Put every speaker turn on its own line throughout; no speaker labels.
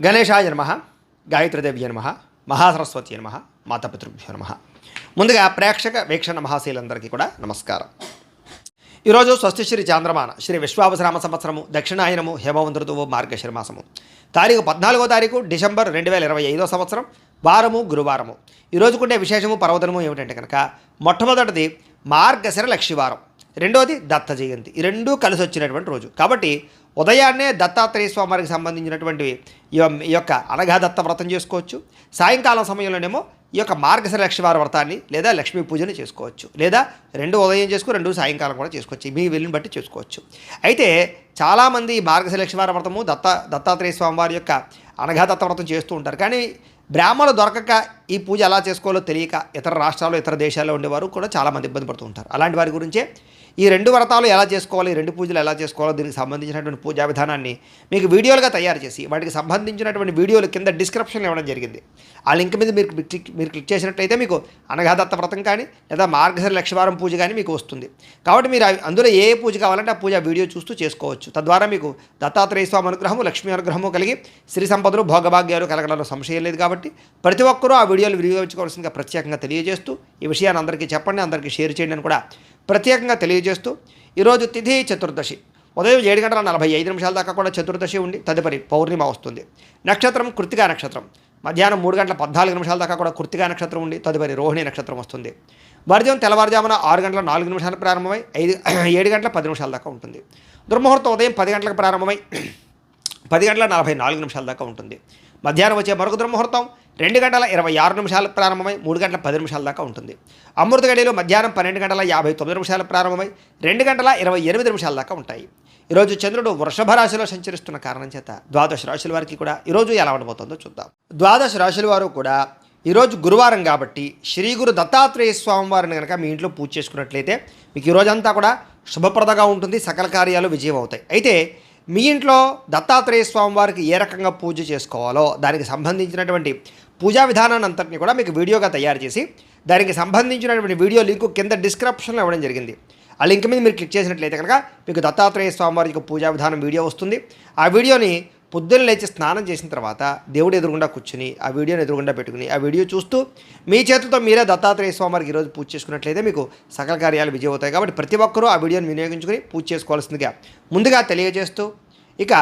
గణేశాయ నమః, గాయత్రీదేవ్య నమః, మహాసరస్వతి నమః, మాతాపితృభ్యో నమః. ముందుగా ప్రేక్షక వీక్షణ మహాశీలందరికీ కూడా నమస్కారం. ఈరోజు స్వస్తిశ్రీ చాంద్రమాన శ్రీ విశ్వావసరామ సంవత్సరము దక్షిణాయనము హేమవంత ఋతువు మార్గశిర మాసము తారీఖు 14 డిసెంబర్ 2025 సంవత్సరం వారము గురువారము. ఈరోజుకుండే విశేషము పర్వదనము ఏమిటంటే కనుక మొట్టమొదటిది మార్గశిర లక్షివారం, రెండోది దత్త జయంతి. ఈ రెండూ కలిసి వచ్చినటువంటి రోజు కాబట్టి ఉదయాన్నే దత్తాత్రేయ స్వామివారికి సంబంధించినటువంటి ఈ యొక్క అనఘా దత్త వ్రతం చేసుకోవచ్చు. సాయంకాలం సమయంలోనేమో ఈ యొక్క మార్గశిర లక్షివార వ్రతాన్ని లేదా లక్ష్మీ పూజని చేసుకోవచ్చు, లేదా రెండు ఉదయం రెండు సాయంకాలం కూడా చేసుకోవచ్చు, మీ వీలుని బట్టి చేసుకోవచ్చు. అయితే చాలామంది మార్గశిర లక్షివార వ్రతము దత్తాత్రేయ స్వామివారి యొక్క అనఘా దత్త వ్రతం చేస్తూ ఉంటారు. కానీ బ్రాహ్మణులు దొరకక ఈ పూజ ఎలా చేసుకోవాలో తెలియక ఇతర రాష్ట్రాల్లో ఇతర దేశాల్లో ఉండేవారు కూడా చాలామంది ఇబ్బంది పడుతూ ఉంటారు. అలాంటి వారి గురించే ఈ రెండు వ్రతాలు ఎలా చేసుకోవాలి, ఈ రెండు పూజలు ఎలా చేసుకోవాలో దీనికి సంబంధించినటువంటి పూజా విధానాన్ని మీకు వీడియోలుగా తయారు చేసి వాటికి సంబంధించినటువంటి వీడియోలు కింద డిస్క్రిప్షన్లో ఇవ్వడం జరిగింది. ఆ లింక్ మీద మీరు క్లిక్ చేసినట్లయితే మీకు అనఘాదత్త వ్రతం కానీ లేదా మార్గశిర లక్షవారం పూజ కానీ మీకు వస్తుంది. కాబట్టి మీరు అందులో ఏ పూజ కావాలంటే ఆ పూజ వీడియో చూస్తూ చేసుకోవచ్చు. తద్వారా మీకు దత్తాత్రేయ స్వామి అనుగ్రహము, లక్ష్మీ అనుగ్రహము కలిగి సిరి సంపదలు భోగభాగ్యాలు కలగడంలో సంశయం లేదు. కాబట్టి ప్రతి ఒక్కరూ ఆ వీడియోలు వినియోగించుకోవాల్సిందిగా ప్రత్యేకంగా తెలియజేస్తూ ఈ విషయాన్ని అందరికీ చెప్పండి, అందరికీ షేర్ చేయండి అని కూడా ప్రత్యేకంగా తెలియజేస్తూ ఈరోజు తిథి చతుర్దశి, ఉదయం 7:45 దాకా కూడా చతుర్దశి ఉండి తదుపరి పౌర్ణిమ వస్తుంది. నక్షత్రం కృత్తికా నక్షత్రం, మధ్యాహ్నం 3:14 దాకా కూడా కృత్తికా నక్షత్రం ఉండి తదుపరి రోహిణి నక్షత్రం వస్తుంది. వర్జం తెల్లవారుజామున 6:04 ప్రారంభమై 7:10 దాకా ఉంటుంది. దుర్ముహూర్తం ఉదయం 10 గంటలకు ప్రారంభమై 10:44 దాకా ఉంటుంది. మధ్యాహ్నం వచ్చే మరొక దుర్ముహూర్తం 2:26 ప్రారంభమై 3:10 దాకా ఉంటుంది. అమృత గడియలు మధ్యాహ్నం 12:59 ప్రారంభమై 2:28 దాకా ఉంటాయి. ఈరోజు చంద్రుడు వృషభ రాశిలో సంచరిస్తున్న కారణం చేత ద్వాదశ రాశుల వారికి కూడా ఈరోజు ఎలా ఉండబోతుందో చూద్దాం. ద్వాదశ రాశుల వారు కూడా ఈరోజు గురువారం కాబట్టి శ్రీ గురు దత్తాత్రేయ స్వామి వారిని కనుక మీ ఇంట్లో పూజ చేసుకున్నట్లయితే మీకు ఈరోజంతా కూడా శుభప్రదంగా ఉంటుంది, సకల కార్యాలు విజయం అవుతాయి. అయితే మీ ఇంట్లో దత్తాత్రేయ స్వామి వారికి ఏ రకంగా పూజ చేసుకోవాలో దానికి సంబంధించినటువంటి పూజా విధానాన్ని అంతటిని కూడా మీకు వీడియోగా తయారు చేసి దానికి సంబంధించినటువంటి వీడియో లింకు కింద డిస్క్రిప్షన్లో ఇవ్వడం జరిగింది. ఆ లింక్ మీద మీరు క్లిక్ చేసినట్లయితే కనుక మీకు దత్తాత్రేయ స్వామి వారికి పూజా విధానం వీడియో వస్తుంది. ఆ వీడియోని పొద్దున్న లేచి స్నానం చేసిన తర్వాత దేవుడు ఎదురుగుండా కూర్చుని ఆ వీడియోని ఎదురుగుండా పెట్టుకుని ఆ వీడియో చూస్తూ మీ చేతులతో మీరే దత్తాత్రేయ స్వామి వారికి ఈరోజు పూజ చేసుకున్నట్లయితే మీకు సకల కార్యాలు విజయం అవుతాయి. కాబట్టి ప్రతి ఒక్కరూ ఆ వీడియోని వినియోగించుకుని పూజ చేసుకోవాల్సిందిగా ముందుగా తెలియజేస్తూ ఇక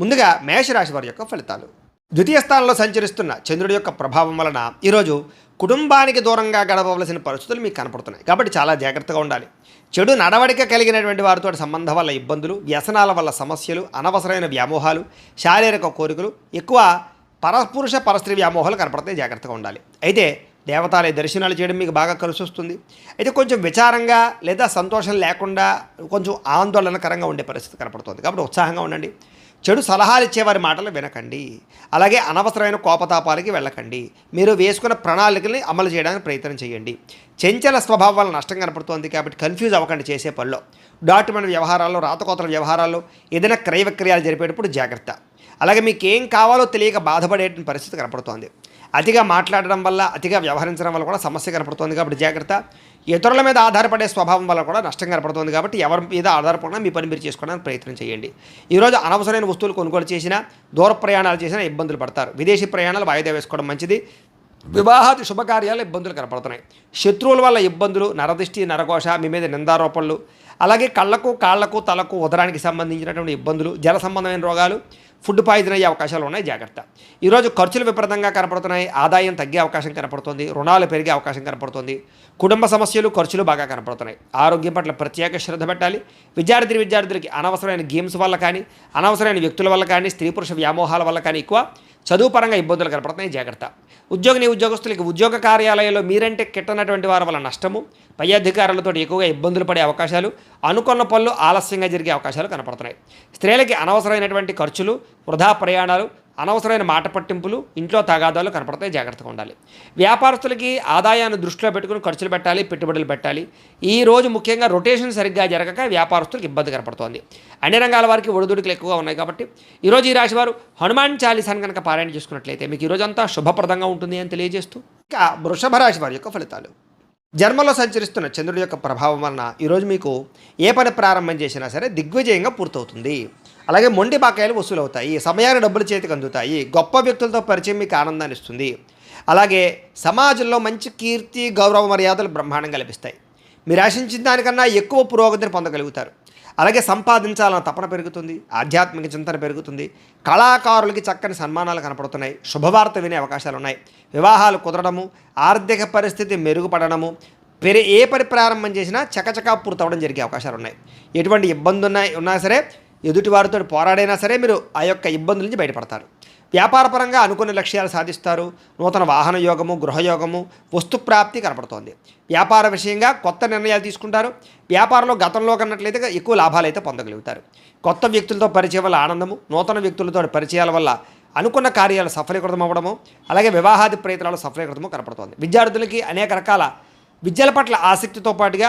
ముందుగా మేషరాశి వారి యొక్క ఫలితాలు. ద్వితీయ స్థానంలో సంచరిస్తున్న చంద్రుడి యొక్క ప్రభావం వలన ఈరోజు కుటుంబానికి దూరంగా గడపవలసిన పరిస్థితులు మీకు కనపడుతున్నాయి. కాబట్టి చాలా జాగ్రత్తగా ఉండాలి. చెడు నడవడిక కలిగినటువంటి వారితో సంబంధం వల్ల ఇబ్బందులు, వ్యసనాల వల్ల సమస్యలు, అనవసరమైన వ్యామోహాలు, శారీరక కోరికలు, ఎక్కువ పరపురుష పరస్త్రీ వ్యామోహాలు కనపడతాయి. జాగ్రత్తగా ఉండాలి. అయితే దేవతాలయ దర్శనాలు చేయడం మీకు బాగా కలిసి వస్తుంది. అయితే కొంచెం విచారంగా లేదా సంతోషం లేకుండా కొంచెం ఆందోళనకరంగా ఉండే పరిస్థితి కనపడుతుంది. కాబట్టి ఉత్సాహంగా ఉండండి. చెడు సలహాలు ఇచ్చేవారి మాటలు వినకండి. అలాగే అనవసరమైన కోపతాపాలకి వెళ్ళకండి. మీరు వేసుకున్న ప్రణాళికల్ని అమలు చేయడానికి ప్రయత్నం చేయండి. చెంచల స్వభావం వల్ల నష్టం కనపడుతోంది. కాబట్టి కన్ఫ్యూజ్ అవ్వకండి చేసే పనిలో. డాక్యుమెంట్ వ్యవహారాల్లో, రాతకోతల వ్యవహారాల్లో, ఏదైనా క్రయ విక్రయాలు జరిపేటప్పుడు జాగ్రత్త. అలాగే మీకు ఏం కావాలో తెలియక బాధపడే పరిస్థితి కనపడుతోంది. అతిగా మాట్లాడడం వల్ల, అతిగా వ్యవహరించడం వల్ల కూడా సమస్య కనపడుతోంది. కాబట్టి జాగ్రత్త. ఇతరుల మీద ఆధారపడే స్వభావం వల్ల కూడా నష్టం కనపడుతుంది. కాబట్టి ఎవరి మీద ఆధారపడినా మీ పని మీరు చేసుకోవడానికి ప్రయత్నం చేయండి. ఈరోజు అనవసరమైన వస్తువులు కొనుగోలు చేసినా, దూర ప్రయాణాలు చేసినా ఇబ్బందులు పడతారు. విదేశీ ప్రయాణాలు వాయిదా వేసుకోవడం మంచిది. వివాహాది శుభకార్యాలు ఇబ్బందులు కనపడుతున్నాయి. శత్రువుల వల్ల ఇబ్బందులు, నరదిష్టి, నరఘోష, మీ మీద నిందారోపణలు, అలాగే కళ్ళకు, కాళ్లకు, తలకు, ఉదరానికి సంబంధించినటువంటి ఇబ్బందులు, జల సంబంధమైన రోగాలు, ఫుడ్ పాయిజన్ అయ్యే అవకాశాలు ఉన్నాయి. జాగ్రత్త. ఈరోజు ఖర్చులు విపరీతంగా కనపడుతున్నాయి. ఆదాయం తగ్గే అవకాశం కనపడుతుంది. రుణాలు పెరిగే అవకాశం కనపడుతుంది. కుటుంబ సమస్యలు, ఖర్చులు బాగా కనపడుతున్నాయి. ఆరోగ్యం పట్ల ప్రత్యేక శ్రద్ధ పెట్టాలి. విద్యార్థులకి అనవసరమైన గేమ్స్ వల్ల కానీ, అనవసరమైన వ్యక్తుల వల్ల కానీ, స్త్రీ పురుష వ్యామోహాల వల్ల కానీ ఎక్కువ చదువు పరంగా ఇబ్బందులు కనపడుతున్నాయి. జాగ్రత్త. ఉద్యోగస్తులకి ఉద్యోగ కార్యాలయంలో మీరంటే కిట్టనటువంటి వారి వల్ల నష్టము, పై అధికారులతో ఎక్కువగా ఇబ్బందులు పడే అవకాశాలు, అనుకున్న పనులు ఆలస్యంగా జరిగే అవకాశాలు కనపడుతున్నాయి. స్త్రీలకి అనవసరమైనటువంటి ఖర్చులు, వృధా ప్రయాణాలు, అనవసరమైన మాట పట్టింపులు, ఇంట్లో తగాదాలు కనపడతాయి. జాగ్రత్తగా ఉండాలి. వ్యాపారస్తులకి ఆదాయాన్ని దృష్టిలో పెట్టుకుని ఖర్చులు పెట్టాలి, పెట్టుబడులు పెట్టాలి. ఈ రోజు ముఖ్యంగా రొటేషన్ సరిగ్గా జరగక వ్యాపారస్తులకు ఇబ్బంది కనపడుతోంది. అన్ని రంగాల వారికి ఒడిదుడుకులు ఎక్కువగా ఉన్నాయి. కాబట్టి ఈరోజు ఈ రాశి వారు హనుమాన్ చాలీసాను కనుక పారాయణ చేసుకున్నట్లయితే మీకు ఈరోజంతా శుభప్రదంగా ఉంటుంది అని తెలియజేస్తూ ఇక వృషభ రాశి వారి యొక్క ఫలితాలు. జన్మలో సంచరిస్తున్న చంద్రుడి యొక్క ప్రభావం వలన ఈరోజు మీకు ఏ పని ప్రారంభం చేసినా సరే దిగ్విజయంగా పూర్తవుతుంది. అలాగే మొండి బకాయిలు వసూలు అవుతాయి, సమయానికి డబ్బులు చేతికి అందుతాయి, గొప్ప వ్యక్తులతో పరిచయం మీకు ఆనందాన్ని ఇస్తుంది. అలాగే సమాజంలో మంచి కీర్తి గౌరవ మర్యాదలు బ్రహ్మాండంగా లభిస్తాయి. మీరు ఆశించిన దానికన్నా ఎక్కువ పురోగతిని పొందగలుగుతారు. అలాగే సంపాదించాలన్న తపన పెరుగుతుంది, ఆధ్యాత్మిక చింతన పెరుగుతుంది, కళాకారులకి చక్కని సన్మానాలు కనపడుతున్నాయి, శుభవార్త వినే అవకాశాలు ఉన్నాయి, వివాహాలు కుదరడము, ఆర్థిక పరిస్థితి మెరుగుపడడము, ఏ పని ప్రారంభం చేసినా చకచకా పూర్తవడం జరిగే అవకాశాలు ఉన్నాయి. ఎటువంటి ఇబ్బంది ఉన్నా సరే ఎదుటివారితో పోరాడైనా సరే మీరు ఆ యొక్క ఇబ్బందుల నుంచి బయటపడతారు. వ్యాపారపరంగా అనుకున్న లక్ష్యాలు సాధిస్తారు. నూతన వాహన యోగము, గృహయోగము, వస్తుప్రాప్తి కనపడుతోంది. వ్యాపార విషయంగా కొత్త నిర్ణయాలు తీసుకుంటారు. వ్యాపారంలో గతంలో కన్నట్లయితే ఎక్కువ లాభాలు అయితే పొందగలుగుతారు. కొత్త వ్యక్తులతో పరిచయం వల్ల ఆనందము, నూతన వ్యక్తులతో పరిచయాల వల్ల అనుకున్న కార్యాలు సఫలీకృతం అవ్వడము, అలాగే వివాహాది ప్రయత్నాలు సఫలీకృతము కనపడుతోంది. విద్యార్థులకి అనేక రకాల విద్యల పట్ల ఆసక్తితో పాటుగా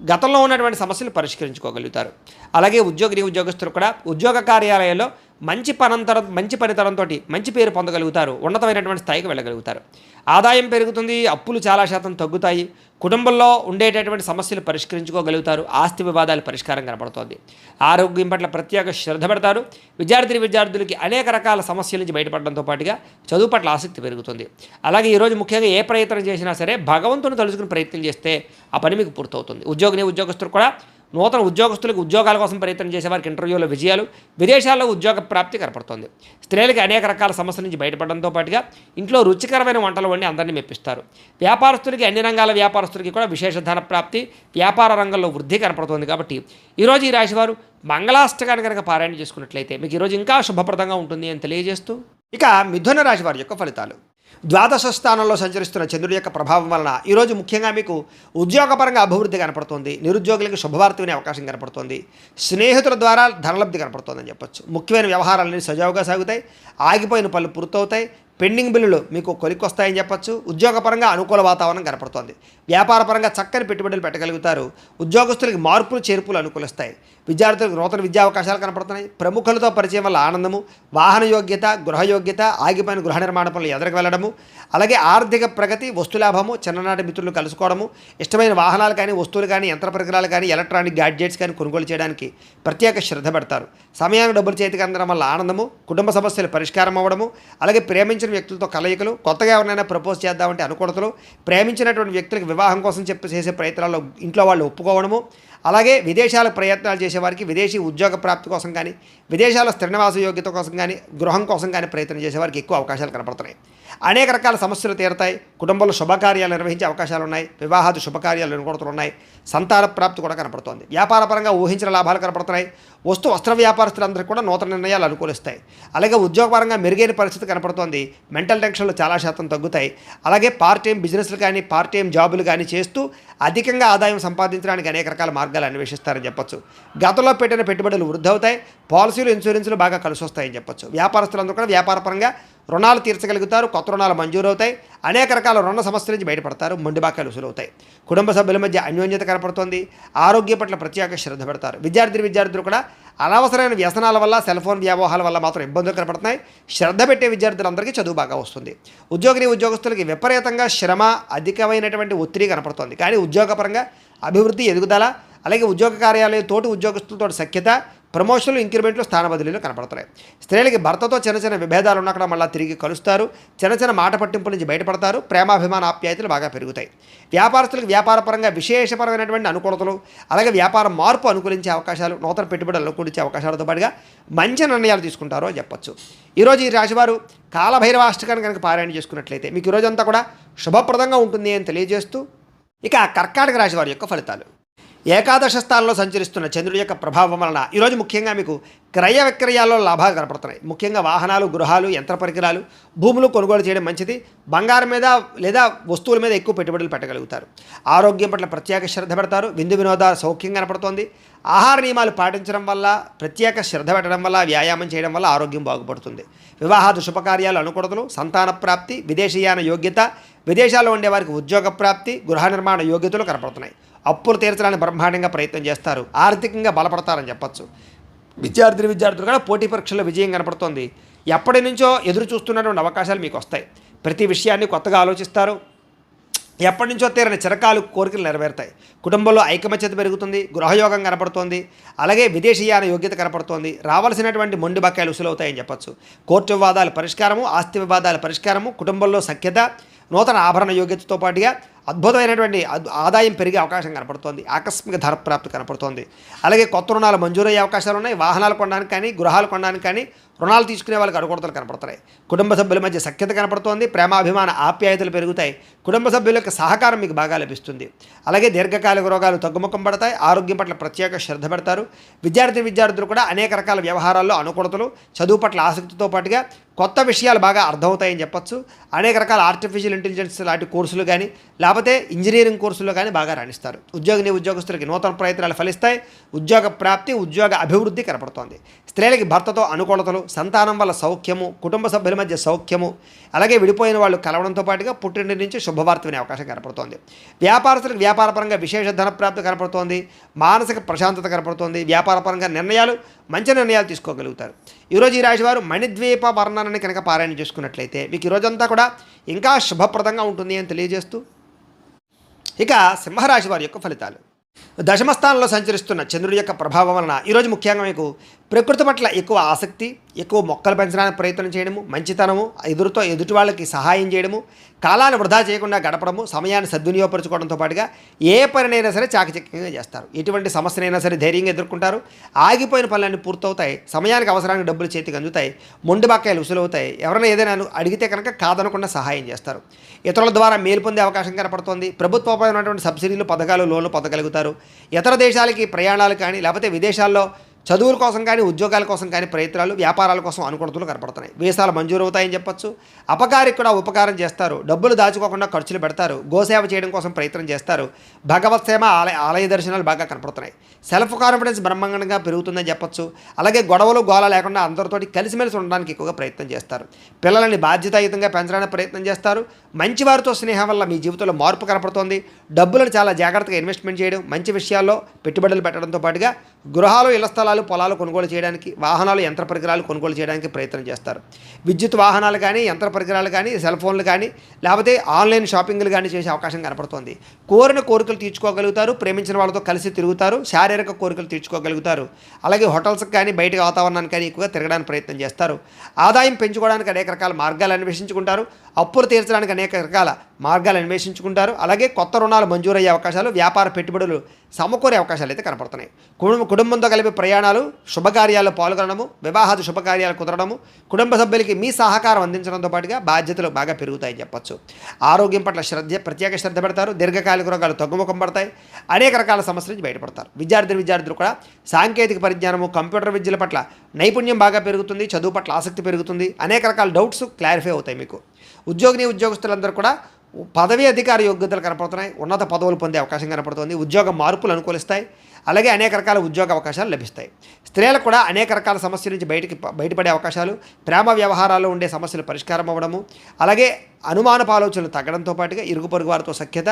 గతంలో ఉన్నటువంటి సమస్యలు పరిష్కరించుకోగలుగుతారు. అలాగే ఉద్యోగస్తులు కూడా ఉద్యోగ కార్యాలయాల్లో మంచి పనితనంతో మంచి పేరు పొందగలుగుతారు. ఉన్నతమైనటువంటి స్థాయికి వెళ్ళగలుగుతారు. ఆదాయం పెరుగుతుంది, అప్పులు చాలా శాతం తగ్గుతాయి. కుటుంబంలో ఉండేటటువంటి సమస్యలు పరిష్కరించుకోగలుగుతారు. ఆస్తి వివాదాల పరిష్కారం కనపడుతోంది. ఆరోగ్యం పట్ల ప్రత్యేక శ్రద్ధ పెడతారు. విద్యార్థులకి అనేక రకాల సమస్యల నుంచి బయటపడడంతో పాటుగా చదువు పట్ల ఆసక్తి పెరుగుతుంది. అలాగే ఈరోజు ముఖ్యంగా ఏ ప్రయత్నం చేసినా సరే భగవంతుని తలుచుకుని ప్రయత్నం చేస్తే ఆ పని మీకు పూర్తవుతుంది. ఉద్యోగస్తులు కూడా నూతన ఉద్యోగస్తులకు ఉద్యోగాల కోసం ప్రయత్నం చేసేవారికి ఇంటర్వ్యూలో విజయాలు, విదేశాల్లో ఉద్యోగ ప్రాప్తి కనపడుతోంది. స్త్రీలకి అనేక రకాల సమస్యల నుంచి బయటపడడంతో పాటుగా ఇంట్లో రుచికరమైన వంటలు వండి అందరినీ మెప్పిస్తారు. వ్యాపారస్తులకి అన్ని రంగాల వ్యాపారస్తులకి కూడా విశేష ధన ప్రాప్తి, వ్యాపార రంగంలో వృద్ధి కనపడుతోంది. కాబట్టి ఈరోజు ఈ రాశివారు మంగళాష్టకాన్ని కనుక పారాయణ చేసుకున్నట్లయితే మీకు ఈరోజు ఇంకా శుభప్రదంగా ఉంటుంది అని తెలియజేస్తూ, ఇక మిథున రాశి వారి యొక్క ఫలితాలు. ద్వాదశ స్థానంలో సంచరిస్తున్న చంద్రుడి యొక్క ప్రభావం వలన ఈరోజు ముఖ్యంగా మీకు ఉద్యోగపరంగా అభివృద్ధి కనపడుతుంది. నిరుద్యోగులకు శుభవార్త వినే అవకాశం కనపడుతుంది. స్నేహితుల ద్వారా ధనలబ్ధి కనపడుతుందని చెప్పొచ్చు. ముఖ్యమైన వ్యవహారాలన్నీ సజావుగా సాగుతాయి. ఆగిపోయిన పనులు పూర్తవుతాయి. పెండింగ్ బిల్లులు మీకు కొలిక్కొస్తాయని చెప్పొచ్చు. ఉద్యోగపరంగా అనుకూల వాతావరణం కనపడుతోంది. వ్యాపారపరంగా చక్కని పెట్టుబడులు పెట్టగలుగుతారు. ఉద్యోగస్తులకి మార్పులు చేర్పులు అనుకూలిస్తాయి. విద్యార్థులకు నూతన విద్యా అవకాశాలు కనపడుతున్నాయి. ప్రముఖులతో పరిచయం వల్ల ఆనందము, వాహన యోగ్యత, గృహయోగ్యత, ఆగిపోయిన గృహ నిర్మాణ పనులు ఎదురుకు వెళ్ళడము, అలాగే ఆర్థిక ప్రగతి, వస్తులాభము, చిన్ననాటి మిత్రులు కలుసుకోవడము, ఇష్టమైన వాహనాలు కానీ, వస్తువులు కానీ, యంత్ర పరికరాలు కానీ, ఎలక్ట్రానిక్ గ్యాడ్జెట్స్ కానీ కొనుగోలు చేయడానికి ప్రత్యేక శ్రద్ధ పెడతారు. సమయానికి డబ్బులు చేతికి అందడం వల్ల ఆనందము, కుటుంబ సమస్యలు పరిష్కారం అవ్వడము, అలాగే ప్రేమించిన వ్యక్తులతో కలయికలు, కొత్తగా ఎవరినైనా ప్రపోజ్ చేద్దామంటే అనుకూలతలు, ప్రేమించినటువంటి వ్యక్తులకు వివాహం కోసం చేసే ప్రయత్నాల్లో ఇంట్లో వాళ్ళు ఒప్పుకోవడము, అలాగే విదేశాల ప్రయత్నాలు చేసేవారికి విదేశీ ఉద్యోగ ప్రాప్తి కోసం కానీ, విదేశాల స్థిర నివాస యోగ్యత కోసం కానీ, గృహం కోసం కానీ ప్రయత్నం చేసేవారికి ఎక్కువ అవకాశాలు కనపడుతున్నాయి. అనేక రకాల సమస్యలు తీరుతాయి. కుటుంబంలో శుభకార్యాలు నిర్వహించే అవకాశాలు ఉన్నాయి. వివాహాది శుభకార్యాలు అనుకూలతలు ఉన్నాయి. సంతాన ప్రాప్తి కూడా కనపడుతోంది. వ్యాపారపరంగా ఊహించిన లాభాలు కనపడుతున్నాయి. వస్త్ర వ్యాపారస్తులందరికీ కూడా నూతన నిర్ణయాలు అనుకూలిస్తాయి. అలాగే ఉద్యోగపరంగా మెరుగైన పరిస్థితి కనపడుతోంది. మెంటల్ టెన్షన్లు చాలా శాతం తగ్గుతాయి. అలాగే పార్ట్ టైం బిజినెస్లు కానీ, పార్ట్ టైం జాబులు కానీ చేస్తూ అధికంగా ఆదాయం సంపాదించడానికి అనేక రకాల మార్గాలు అన్వేషిస్తారని చెప్పొచ్చు. గతంలో పెట్టిన పెట్టుబడులు వృద్ధి అవుతాయి. పాలసీలు, ఇన్సూరెన్సులు బాగా కలిసి వస్తాయని చెప్పొచ్చు. వ్యాపారస్తులందరూ కూడా వ్యాపారపరంగా రుణాలు తీర్చగలుగుతారు. కొత్త రుణాలు మంజూరవుతాయి. అనేక రకాల రుణ సమస్యల నుంచి బయటపడతారు. మొండి బాకాలు వసూలవుతాయి. కుటుంబ సభ్యుల మధ్య అన్యోన్యత కనపడుతోంది. ఆరోగ్య పట్ల ప్రత్యేక శ్రద్ధ పెడతారు. విద్యార్థులు కూడా అనవసరమైన వ్యసనాల వల్ల, సెల్ ఫోన్ వ్యామోహాల వల్ల మాత్రం ఇబ్బందులు కనపడుతున్నాయి. శ్రద్ధ పెట్టే విద్యార్థులందరికీ చదువు బాగా వస్తుంది. ఉద్యోగస్తులకి విపరీతంగా శ్రమ, అధికమైనటువంటి ఒత్తిడి కనపడుతోంది. కానీ ఉద్యోగపరంగా అభివృద్ధి, ఎదుగుదల, అలాగే ఉద్యోగ కార్యాలయం తోటి ఉద్యోగస్తులతో సఖ్యత, ప్రమోషన్లు, ఇంక్రిమెంట్లు, స్థాన బదిలీలు కనపడుతున్నాయి. స్త్రీలకి భర్తతో చిన్న విభేదాలు ఉన్నక్కడ మళ్ళీ తిరిగి కలుస్తారు. చిన్న మాట పట్టింపుల నుంచి బయటపడతారు. ప్రేమాభిమాన ఆప్యాయతలు బాగా పెరుగుతాయి. వ్యాపారస్తులకు వ్యాపారపరంగా విశేషపరమైనటువంటి అనుకూలతలు, అలాగే వ్యాపార మార్పు అనుకూలించే అవకాశాలు, నూతన పెట్టుబడులు అనుకూలించే అవకాశాలతో పాటుగా మంచి నిర్ణయాలు తీసుకుంటారో అని చెప్పొచ్చు. ఈరోజు ఈ రాశివారు కాలభైరవాష్టకాన్ని కనుక పారాయణ చేసుకున్నట్లయితే మీకు ఈరోజంతా కూడా శుభప్రదంగా ఉంటుంది అని తెలియజేస్తూ, ఇక కర్కాటక రాశి వారి యొక్క ఫలితాలు. ఏకాదశ స్థానంలో సంచరిస్తున్న చంద్రుడి యొక్క ప్రభావం వలన ఈరోజు ముఖ్యంగా మీకు క్రయ విక్రయాల్లో లాభాలు కనపడుతున్నాయి. ముఖ్యంగా వాహనాలు, గృహాలు, యంత్ర పరికరాలు, భూములు కొనుగోలు చేయడం మంచిది. బంగారం మీద లేదా వస్తువుల మీద ఎక్కువ పెట్టుబడులు పెట్టగలుగుతారు. ఆరోగ్యం పట్ల ప్రత్యేక శ్రద్ధ పెడతారు. విందు వినోదాలు సౌఖ్యం కనపడుతోంది. ఆహార నియమాలు పాటించడం వల్ల, ప్రత్యేక శ్రద్ధ పెట్టడం వల్ల, వ్యాయామం చేయడం వల్ల ఆరోగ్యం బాగుపడుతుంది. వివాహాది శుభకార్యాలు అనుకూలతలు, సంతాన ప్రాప్తి, విదేశీయాన యోగ్యత, విదేశాల్లో ఉండేవారికి ఉద్యోగ ప్రాప్తి, గృహ నిర్మాణ యోగ్యతలు కనపడుతున్నాయి. అప్పులు తీర్చడానికి బ్రహ్మాండంగా ప్రయత్నం చేస్తారు. ఆర్థికంగా బలపడతారని చెప్పొచ్చు. విద్యార్థులు కూడా పోటీ పరీక్షల్లో విజయం కనపడుతోంది. ఎప్పటి నుంచో ఎదురు చూస్తున్నటువంటి అవకాశాలు మీకు వస్తాయి. ప్రతి విషయాన్ని కొత్తగా ఆలోచిస్తారు. ఎప్పటి నుంచో తీరని చిరకాలు కోరికలు నెరవేరుతాయి. కుటుంబంలో ఐకమత్యత పెరుగుతుంది, గృహయోగం కనపడుతోంది, అలాగే విదేశీయాన యోగ్యత కనపడుతోంది. రావాల్సినటువంటి మొండి బకాయిలు ఉసులవుతాయని చెప్పొచ్చు. కోర్టు వివాదాల పరిష్కారము, ఆస్తి వివాదాల పరిష్కారము, కుటుంబంలో సఖ్యత, నూతన ఆభరణ యోగ్యతతో పాటుగా అద్భుతమైనటువంటి ఆదాయం పెరిగే అవకాశం కనపడుతోంది. ఆకస్మిక ధనప్రాప్తి కనపడుతోంది. అలాగే కొత్త రుణాలు మంజూరయ్యే అవకాశాలు ఉన్నాయి. వాహనాలు కొనడానికి కానీ, గృహాలు కొనడానికి కానీ, రుణాలు తీసుకునే వాళ్ళకి అడుగుడతలు కనపడుతున్నాయి. కుటుంబ సభ్యుల మధ్య సఖ్యత కనపడుతోంది. ప్రేమాభిమాన ఆప్యాయతలు పెరుగుతాయి. కుటుంబ సభ్యుల యొక్క సహకారం మీకు బాగా లభిస్తుంది. అలాగే దీర్ఘకాలిక రోగాలు తగ్గుముఖం పడతాయి. ఆరోగ్యం పట్ల ప్రత్యేక శ్రద్ధ పెడతారు. విద్యార్థులు కూడా అనేక రకాల వ్యవహారాల్లో అనుకూలతలు, చదువు పట్ల ఆసక్తితో పాటుగా కొత్త విషయాలు బాగా అర్థమవుతాయని చెప్పొచ్చు. అనేక రకాల ఆర్టిఫిషియల్ ఇంటెలిజెన్స్ లాంటి కోర్సులు కానీ, లేకపోతే ఇంజనీరింగ్ కోర్సుల్లో కానీ బాగా రాణిస్తారు. ఉద్యోగస్తులకి నూతన ప్రయత్నాలు ఫలిస్తాయి. ఉద్యోగ ప్రాప్తి, ఉద్యోగ అభివృద్ధి కనపడుతోంది. స్త్రీలకి భర్తతో అనుకూలతలు, సంతానం వల్ల సౌఖ్యము, కుటుంబ సభ్యుల మధ్య సౌఖ్యము, అలాగే విడిపోయిన వాళ్ళు కలవడంతో పాటుగా పుట్టింటి నుంచి శుభవార్త వినే అవకాశం కనపడుతోంది. వ్యాపారస్తులకు వ్యాపారపరంగా విశేష ధనప్రాప్తి కనపడుతోంది. మానసిక ప్రశాంతత కనపడుతోంది. వ్యాపారపరంగా మంచి నిర్ణయాలు తీసుకోగలుగుతారు. ఈరోజు ఈ రాశివారు మణిద్వీప వర్ణనని కనుక పారాయణ చేసుకున్నట్లయితే మీకు ఈరోజంతా కూడా ఇంకా శుభప్రదంగా ఉంటుంది అని తెలియజేస్తూ, ఇక సింహరాశి వారి యొక్క ఫలితాలు. దశమ స్థానంలో సంచరిస్తున్న చంద్రుడి యొక్క ప్రభావం వలన ఈరోజు ముఖ్యంగా మీకు ప్రకృతి పట్ల ఎక్కువ ఆసక్తి, ఎక్కువ మొక్కలు పెంచడానికి ప్రయత్నం చేయడము, మంచితనము, ఎదుటి వాళ్ళకి సహాయం చేయడము, కాలాన్ని వృధా చేయకుండా గడపడము, సమయాన్ని సద్వినియోగపరచుకోవడంతో పాటుగా ఏ పనినైనా సరే చాకచక్యంగా చేస్తారు. ఎటువంటి సమస్యనైనా సరే ధైర్యంగా ఎదుర్కొంటారు. ఆగిపోయిన పనులన్నీ పూర్తవుతాయి. సమయానికి అవసరానికి డబ్బులు చేతికి అందుతాయి. మొండి బకాయిలు ఉసులవుతాయి. ఎవరైనా ఏదైనా అడిగితే కనుక కాదనకుండా సహాయం చేస్తారు. ఇతరుల ద్వారా మేలు పొందే అవకాశం కనపడుతోంది. ప్రభుత్వమైనటువంటి సబ్సిడీలు, పథకాలు, లోన్లు పొందగలుగుతారు. ఇతర దేశాలకి ప్రయాణాలు కానీ, లేకపోతే విదేశాల్లో చదువుల కోసం కానీ, ఉద్యోగాల కోసం కానీ ప్రయత్నాలు, వ్యాపారాల కోసం అనుకూలతలు కనపడుతున్నాయి. వీసాలు మంజూరు అవుతాయని చెప్పొచ్చు. అపకారికి కూడా ఉపకారం చేస్తారు. డబ్బులు దాచుకోకుండా ఖర్చులు పెడతారు. గోసేవ చేయడం కోసం ప్రయత్నం చేస్తారు. భగవత్ సేవ, ఆలయ దర్శనాలు బాగా కనపడుతున్నాయి. సెల్ఫ్ కాన్ఫిడెన్స్ బ్రహ్మాండంగా పెరుగుతుందని చెప్పొచ్చు. అలాగే గొడవలు, గోల లేకుండా అందరితోటి కలిసిమెలిసి ఉండడానికి ఎక్కువగా ప్రయత్నం చేస్తారు. పిల్లల్ని బాధ్యతాయుతంగా పెంచడానికి ప్రయత్నం చేస్తారు. మంచివారితో స్నేహం వల్ల మీ జీవితంలో మార్పు కనపడుతోంది. డబ్బులను చాలా జాగ్రత్తగా ఇన్వెస్ట్మెంట్ చేయడం, మంచి విషయాల్లో పెట్టుబడులు పెట్టడంతో పాటుగా గృహాలు, ఇళ్ల స్థలాలు, పొలాలు కొనుగోలు చేయడానికి, వాహనాలు, యంత్ర పరికరాలు కొనుగోలు చేయడానికి ప్రయత్నం చేస్తారు. విద్యుత్ వాహనాలు కానీ, యంత్ర పరికరాలు కానీ, సెల్ ఫోన్లు కానీ, లేకపోతే ఆన్లైన్ షాపింగ్లు కానీ చేసే అవకాశం కనపడుతోంది. కోరిన కోరికలు తీర్చుకోగలుగుతారు. ప్రేమించిన వాళ్ళతో కలిసి తిరుగుతారు. శారీరక కోరికలు తీర్చుకోగలుగుతారు. అలాగే హోటల్స్కి కానీ, బయట వాతావరణానికి కానీ ఎక్కువగా తిరగడానికి ప్రయత్నం చేస్తారు. ఆదాయం పెంచుకోవడానికి అనేక రకాల మార్గాలు అన్వేషించుకుంటారు. అప్పులు తీర్చడానికి అనేక రకాల మార్గాలు అన్వేషించుకుంటారు. అలాగే కొత్త రుణాలు మంజూరయ్యే అవకాశాలు, వ్యాపార పెట్టుబడులు సమకూరే అవకాశాలు అయితే కనపడుతున్నాయి. కుటుంబంతో కలిపి ప్రయాణాలు, శుభకార్యాల్లో పాల్గొనడము, వివాహాది శుభకార్యాలు కుదరడము, కుటుంబ సభ్యులకి మీ సహకారం అందించడంతో పాటుగా బాధ్యతలు బాగా పెరుగుతాయని చెప్పొచ్చు. ఆరోగ్యం పట్ల ప్రత్యేక శ్రద్ధ పెడతారు. దీర్ఘకాలిక రోగాలు తగ్గుముఖం పడతాయి. అనేక రకాల సమస్యల నుంచి బయటపడతారు. విద్యార్థులు కూడా సాంకేతిక పరిజ్ఞానము, కంప్యూటర్ విద్యల పట్ల నైపుణ్యం బాగా పెరుగుతుంది. చదువు పట్ల ఆసక్తి పెరుగుతుంది. అనేక రకాల డౌట్స్ క్లారిఫై అవుతాయి మీకు. ఉద్యోగస్తులందరూ కూడా పదవీ అధికార యోగ్యతలు కనపడుతున్నాయి. ఉన్నత పదవులు పొందే అవకాశం కనపడుతుంది. ఉద్యోగ మార్పులు అనుకూలిస్తాయి. అలాగే అనేక రకాల ఉద్యోగ అవకాశాలు లభిస్తాయి. స్త్రీలకు కూడా అనేక రకాల సమస్యల నుంచి బయటపడే అవకాశాలు, ప్రేమ వ్యవహారాల్లో ఉండే సమస్యలు పరిష్కారం అవ్వడము, అలాగే అనుమానపు ఆలోచనలు తగ్గడంతో పాటుగా ఇరుగు పొరుగు వారితో సఖ్యత,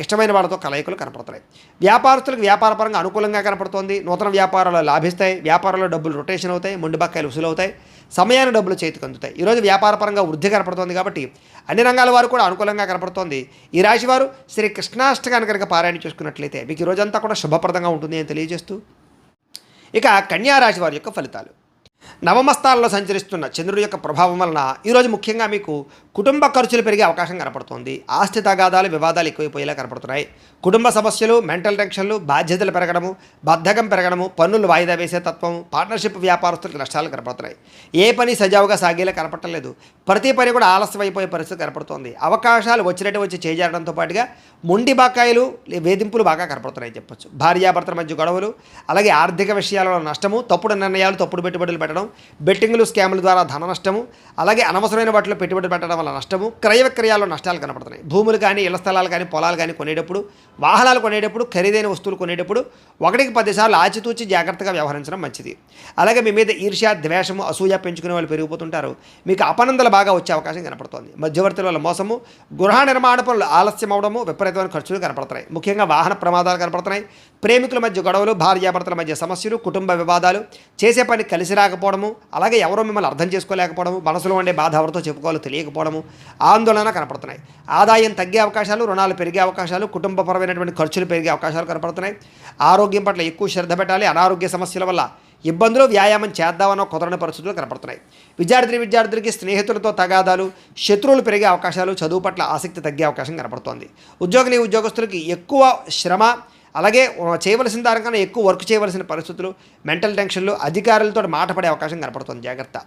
ఇష్టమైన వారితో కలయికలు కనపడుతున్నాయి. వ్యాపారస్తులకు వ్యాపారపరంగా అనుకూలంగా కనపడుతోంది. నూతన వ్యాపారాలు లాభిస్తాయి. వ్యాపారంలో డబ్బులు రొటేషన్ అవుతాయి. మొండి బకాయిలు వసూలవుతాయి. సమయాన్ని డబ్బులు చేతికి అందుతాయి. ఈరోజు వ్యాపారపరంగా వృద్ధి కనపడుతోంది కాబట్టి అన్ని రంగాల వారు కూడా అనుకూలంగా కనపడుతోంది. ఈ రాశివారు శ్రీ కృష్ణాష్టకాన్ని కనుక పారాయణ చేసుకున్నట్లయితే మీకు ఈ రోజంతా కూడా శుభప్రదంగా ఉంటుంది అని తెలియజేస్తూ, ఇక కన్యా రాశి వారి యొక్క ఫలితాలు. నవమ స్థానంలో సంచరిస్తున్న చంద్రుడి యొక్క ప్రభావం వలన ఈరోజు ముఖ్యంగా మీకు కుటుంబ ఖర్చులు పెరిగే అవకాశం కనపడుతోంది. ఆస్తి తగాదాలు, వివాదాలు ఎక్కువైపోయేలా కనపడుతున్నాయి. కుటుంబ సమస్యలు, మెంటల్ టెన్షన్లు, బాధ్యతలు పెరగడము, బద్ధకం పెరగడము, పన్నులు వాయిదా వేసే తత్వం, పార్ట్నర్షిప్ వ్యాపారస్తులకు నష్టాలు కనపడుతున్నాయి. ఏ పని సజావుగా సాగేలా కనపడలేదు. ప్రతి పని కూడా ఆలస్యం అయిపోయే పరిస్థితి కనపడుతోంది. అవకాశాలు వచ్చినట్టు వచ్చి చేజారడంతో పాటుగా మొండి బకాయిలు, వేధింపులు బాగా కనపడుతున్నాయని చెప్పొచ్చు. భార్యాభర్తల మధ్య గొడవలు, అలాగే ఆర్థిక విషయాలలో నష్టము, తప్పుడు నిర్ణయాలు, తప్పుడు పెట్టుబడులు పెట్టడం, బెట్టింగ్లు, స్కాముల ద్వారా ధన నష్టము, అలాగే అనవసరమైన వాటిలో పెట్టుబడి పెట్టడం వల్ల నష్టము, క్రయ విక్రయాల్లో నష్టాలు కనపడుతున్నాయి. భూములు కానీ, ఇళ్ల స్థలాలు కానీ, పొలాలు కానీ కొనేటప్పుడు, వాహనాలు కొనేటప్పుడు, ఖరీదైన వస్తువులు కొనేటప్పుడు 1కి 10 సార్లు ఆచితూచి జాగ్రత్తగా వ్యవహరించడం మంచిది. అలాగే మీ మీద ఈర్ష్య, ద్వేషము, అసూయ పెంచుకునే వాళ్ళు పెరిగిపోతుంటారు. మీకు అపనందలు బాగా వచ్చే అవకాశం కనపడుతోంది. మధ్యవర్తుల వల్ల మోసము, గృహ నిర్మాణ పనులు ఆలస్యం అవడము, విపరీతమైన ఖర్చులు కనపడుతున్నాయి. ముఖ్యంగా వాహన ప్రమాదాలు కనపడుతున్నాయి. ప్రేమికుల మధ్య గొడవలు, భార్యాభర్తల మధ్య సమస్యలు, కుటుంబ వివాదాలు, చేసే పని కలిసి రాకపోవడం, కలగకపోవడము, అలాగే ఎవరో మిమ్మల్ని అర్థం చేసుకోలేకపోవడము, మనసులో ఉండే బాధ ఎవరితో చెప్పుకోవాలో తెలియకపోవడము, ఆందోళన కనపడుతున్నాయి. ఆదాయం తగ్గే అవకాశాలు, రుణాలు పెరిగే అవకాశాలు, కుటుంబపరమైనటువంటి ఖర్చులు పెరిగే అవకాశాలు కనపడుతున్నాయి. ఆరోగ్యం పట్ల ఎక్కువ శ్రద్ధ పెట్టాలి. అనారోగ్య సమస్యల వల్ల ఇబ్బందులు, వ్యాయామం చేద్దామన్న కుదరని పరిస్థితులు కనపడుతున్నాయి. విద్యార్థులకి స్నేహితులతో తగాదాలు, శత్రువులు పెరిగే అవకాశాలు, చదువు పట్ల ఆసక్తి తగ్గే అవకాశం కనపడుతోంది. ఉద్యోగస్తులకి ఎక్కువ శ్రమ, అలాగే చేయవలసిన దానికన్నా ఎక్కువ వర్క్ చేయవలసిన పరిస్థితులు, మెంటల్ టెన్షన్లు, అధికారులతో మాట పడే అవకాశం కనపడుతుంది. జాగ్రత్త.